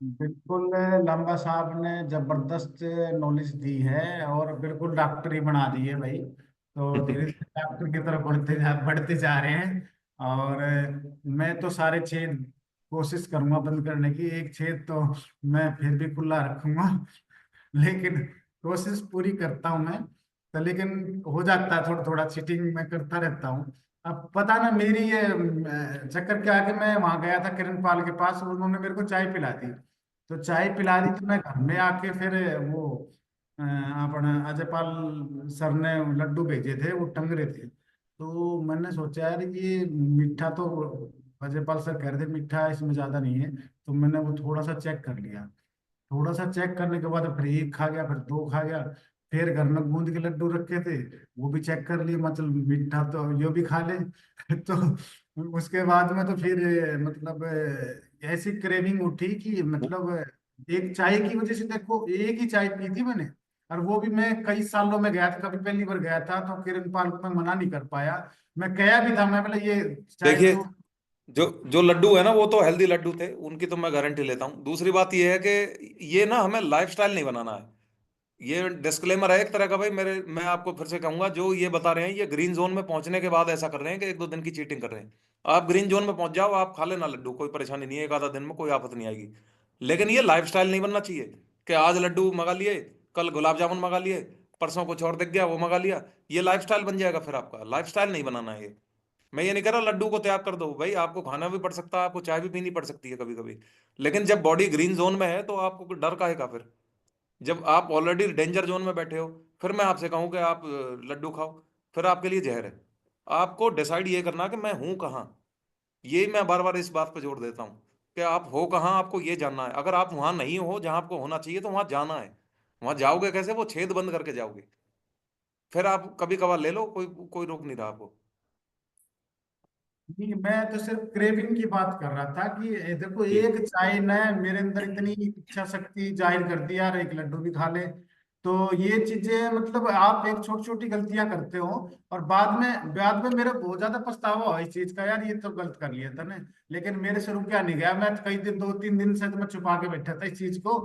बिल्कुल लंबा साहब ने जबरदस्त नॉलेज दी है, और बिल्कुल डॉक्टर ही बना दी है भाई। तो धीरे धीरे डॉक्टर की तरफ बढ़ते जा रहे हैं। और मैं तो सारे छेद कोशिश करूंगा बंद करने की, एक छेद तो मैं फिर भी खुला रखूंगा। लेकिन कोशिश पूरी करता हूँ मैं। तो लेकिन हो जाता है थोड़ा थोड़ा, चीटिंग मैं करता रहता हूँ। अब पता ना मेरी ये चक्कर क्या है कि मैं वहां गया था किरण पाल के पास, उन्होंने मेरे को चाय पिला दी। तो चाय पिला दी तो मैं घर में आके फिर वो अपना अजय पाल सर ने लड्डू भेजे थे, वो टंग रहे थे। तो मैंने सोचा यार ये मीठा तो, अजय पाल सर कह रहे थे मीठा है, इसमें ज्यादा नहीं है। तो मैंने वो थोड़ा सा चेक कर लिया। थोड़ा सा चेक करने के बाद फिर एक खा गया, फिर दो खा गया। फिर घर में बूंद के लड्डू रखे थे, वो भी चेक कर लिए, मतलब मीठा तो यो भी खा ले। तो उसके बाद में तो फिर मतलब ऐसी क्रेविंग उठी कि मतलब एक चाय की वजह से, देखो एक ही चाय पी थी मैंने, और वो भी मैं कई सालों में गया था, कभी पहली बार गया था, तो किरण पार्क में मना नहीं कर पाया। मैं गया भी था, मैं बोले ये चाय देखिए, तो। जो जो लड्डू है ना वो तो हेल्दी लड्डू थे, उनकी तो मैं गारंटी लेता हूँ। दूसरी बात ये है कि ये ना हमें लाइफस्टाइल नहीं बनाना है। ये डिस्क्लेमर है एक तरह का भाई। मेरे मैं आपको फिर से कहूंगा, जो ये बता रहे हैं ये ग्रीन जोन में पहुंचने के बाद ऐसा कर रहे हैं कि एक दो दिन की चीटिंग कर रहे हैं। आप ग्रीन जोन में पहुंच जाओ, आप खा लेना लड्डू, कोई परेशानी नहीं है, एक आधा दिन में कोई आफत नहीं आएगी। लेकिन ये लाइफस्टाइल नहीं बनना चाहिए कि आज लड्डू मंगा लिए, कल गुलाब जामुन मंगा लिए, परसों कुछ और दिख गया वो मंगा लिया। ये लाइफस्टाइल बन जाएगा, फिर आपका लाइफस्टाइल नहीं बनाना है ये। मैं ये नहीं कह रहा लड्डू को त्याग कर दो भाई, आपको खाना भी पड़ सकता है, आपको चाय भी पीनी पड़ सकती है कभी कभी। लेकिन जब बॉडी ग्रीन जोन में है तो आपको कोई डर काहे का फिर? जब आप ऑलरेडी डेंजर जोन में बैठे हो, फिर मैं आपसे कहूं कि आप लड्डू खाओ, फिर आपके लिए जहर है। आपको डिसाइड ये करना कि मैं हूं कहाँ। ये मैं बार बार इस बात पे जोर देता हूं कि आप हो कहाँ, आपको ये जानना है। अगर आप वहां नहीं हो जहां आपको होना चाहिए तो वहां जाना है। वहां जाओगे कैसे? वो छेद बंद करके जाओगे। फिर आप कभी कभार ले लो, कोई कोई रोक नहीं रहा आपको। नहीं, मैं तो सिर्फ क्रेविंग की बात कर रहा था कि देखो, जी। एक चाय ने मेरे अंदर इतनी इच्छा शक्ति जाहिर कर दी यार, एक लड्डू भी खा ले। तो ये चीजें मतलब आप एक छोटी छोटी गलतियां करते हो, और बाद में मेरे बहुत ज्यादा पछतावा हुआ इस चीज का, यार ये तो गलत कर लिया था ना। लेकिन मेरे से रुक नहीं गया, मैं कई दिन, 2-3 दिन से तो मैं छुपा के बैठा था इस चीज को।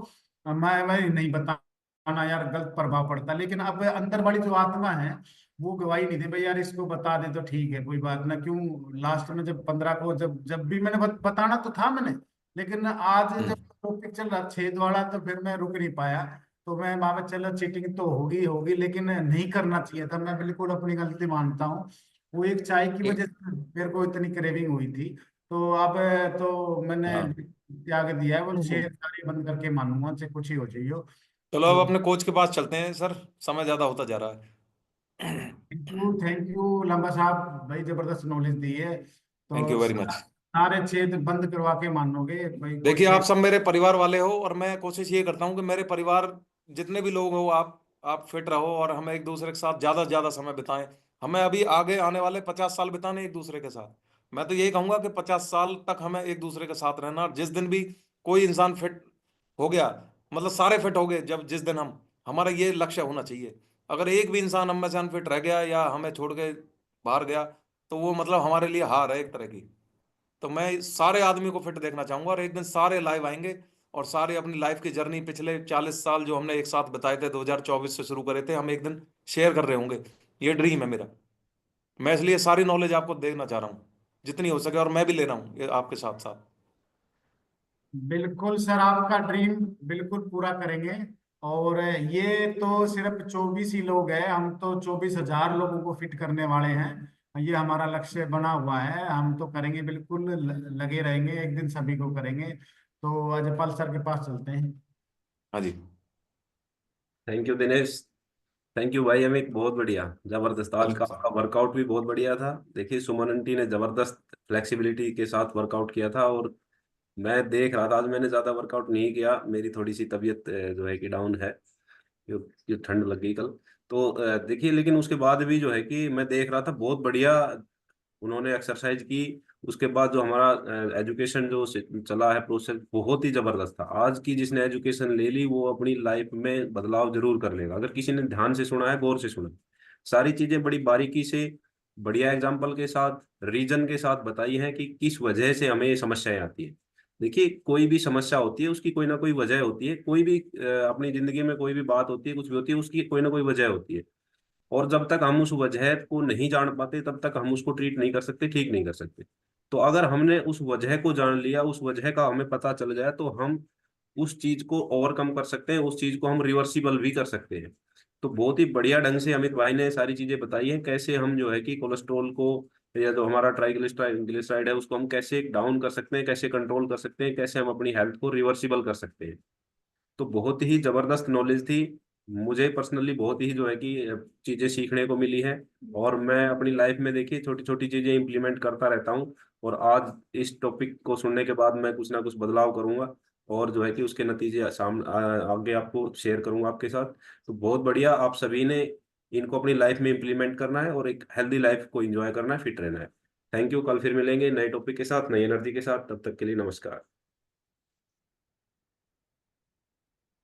मैं नहीं बताना यार, गलत प्रभाव पड़ता। लेकिन अब अंदर वाली जो आत्मा है वो गवाही नहीं दे भाई, यार इसको बता दे तो ठीक है, कोई बात ना। क्यों लास्ट में जब 15 को, जब जब भी मैंने बताना तो था मैंने, लेकिन आज जब हम्म। टॉपिक चल रहा छेद वाला, तो फिर मैं रुक नहीं पाया। तो मैं वहां चलो, चीटिंग तो होगी होगी, लेकिन नहीं करना चाहिए था। मैं बिल्कुल अपनी गलती मानता हूँ। वो एक चाय की वजह से मेरे को इतनी क्रेविंग हुई थी। तो अब तो मैंने हाँ। त्याग दिया है, वो छेद सारी बंद करके मानूंगा, चाहे कुछ ही हो जाइए। चलो अब तो अपने कोच के पास चलते हैं सर, समय ज्यादा होता जा रहा है। थैंक यू लंबा साहब, भाई जबरदस्त नॉलेज दी है। थैंक यू तो वेरी मच। सारे छेद बंद करवा के मानोगे भाई, कोई देखिए, आप छेद। सब मेरे परिवार वाले हो, और मैं कोशिश ये करता हूँ कि मेरे परिवार जितने भी लोग हो, आप फिट रहो और हम एक दूसरे के साथ ज्यादा से ज्यादा समय बिताएं। हमें अभी आगे आने वाले 50 साल बिताने एक दूसरे के साथ। मैं तो यही कहूंगा कि 50 साल तक हमें एक दूसरे के साथ रहना। और जिस दिन भी कोई इंसान फिट हो गया, मतलब सारे फिट हो गए, जब जिस दिन हम, हमारा ये लक्ष्य होना चाहिए। अगर एक भी इंसान हम में से अनफिट रह गया या हमें छोड़ के बाहर गया, तो वो मतलब हमारे लिए हार है एक तरह की। तो मैं सारे आदमी को फिट देखना चाहूंगा, और एक दिन सारे लाइव आएंगे और सारे अपनी लाइफ की जर्नी, पिछले 40 साल जो हमने एक साथ बिताए थे, 2024 से शुरू करे थे, हम एक दिन शेयर कर रहे होंगे। ये ड्रीम है मेरा। मैं इसलिए सारी नॉलेज आपको देना चाह रहा हूँ जितनी हो सके, और मैं भी ले रहा हूँ ये आपके साथ साथ। बिल्कुल सर, आपका ड्रीम बिल्कुल पूरा करेंगे। और ये तो सिर्फ 24 ही लोग हैं, हम तो 24,000 लोगों को फिट करने वाले हैं। ये हमारा लक्ष्य बना हुआ है, हम तो करेंगे बिल्कुल, लगे रहेंगे, एक दिन सभी को करेंगे। तो अजयपाल सर के पास चलते हैं। हाँ जी। Thank you Dinesh. Thank you भाई अमित, बहुत बढ़िया, जबरदस्त। आज का वेलकम सर। आपका वर्कआउट भी बहुत बढ़िया था। देखिए सुमन आंटी ने जबरदस्त फ्लेक्सिबिलिटी के साथ वर्कआउट किया था, और मैं देख रहा था, आज मैंने ज्यादा वर्कआउट नहीं किया, मेरी थोड़ी सी तबीयत जो है कि डाउन है, ये ठंड लग गई कल। तो देखिए, लेकिन उसके बाद भी जो है कि मैं देख रहा था बहुत बढ़िया उन्होंने एक्सरसाइज की। उसके बाद जो हमारा एजुकेशन जो चला है प्रोसेस, बहुत ही जबरदस्त था। आज की जिसने एजुकेशन ले ली वो अपनी लाइफ में बदलाव जरूर कर लेगा, अगर किसी ने ध्यान से सुना है, गौर से सुना है। सारी चीजें बड़ी बारीकी से, बढ़िया एग्जाम्पल के साथ, रीजन के साथ बताई हैं कि किस वजह से हमें ये समस्याएं आती है। देखिए, कोई भी समस्या होती है उसकी कोई ना कोई वजह होती है, कोई भी अपनी जिंदगी में कोई भी बात होती है, कुछ भी होती है, उसकी कोई ना कोई वजह होती है। और जब तक हम उस वजह को नहीं जान पाते तब तक हम उसको ट्रीट नहीं कर सकते, ठीक नहीं कर सकते। तो अगर हमने उस वजह को जान लिया, उस वजह का हमें पता चल जाए, तो हम उस चीज को ओवरकम कर सकते हैं, उस चीज को हम रिवर्सिबल भी कर सकते हैं। तो बहुत ही बढ़िया ढंग से अमित भाई ने सारी चीजें बताई हैं, कैसे हम जो है कि कोलेस्ट्रॉल को, या जो हमारा ट्राइग्लिसराइड है उसको हम कैसे डाउन कर सकते हैं, कैसे कंट्रोल कर सकते हैं, कैसे हम अपनी हेल्थ को रिवर्सिबल कर सकते हैं। तो बहुत ही जबरदस्त नॉलेज थी। मुझे पर्सनली बहुत ही जो है कि चीजें सीखने को मिली हैं, और मैं अपनी लाइफ में देखिए छोटी छोटी चीजें इंप्लीमेंट करता रहता हूँ। और आज इस टॉपिक को सुनने के बाद मैं कुछ ना कुछ बदलाव करूंगा, और जो है कि उसके नतीजे आगे आपको शेयर करूंगा आपके साथ। तो बहुत बढ़िया, आप सभी ने इनको अपनी लाइफ में इंप्लीमेंट करना है और एक हेल्दी लाइफ को एंजॉय करना है, फिट रहना है। Thank you. कल फिर मिलेंगे नए टॉपिक के साथ, नई एनर्जी के साथ। तब तक के लिए नमस्कार।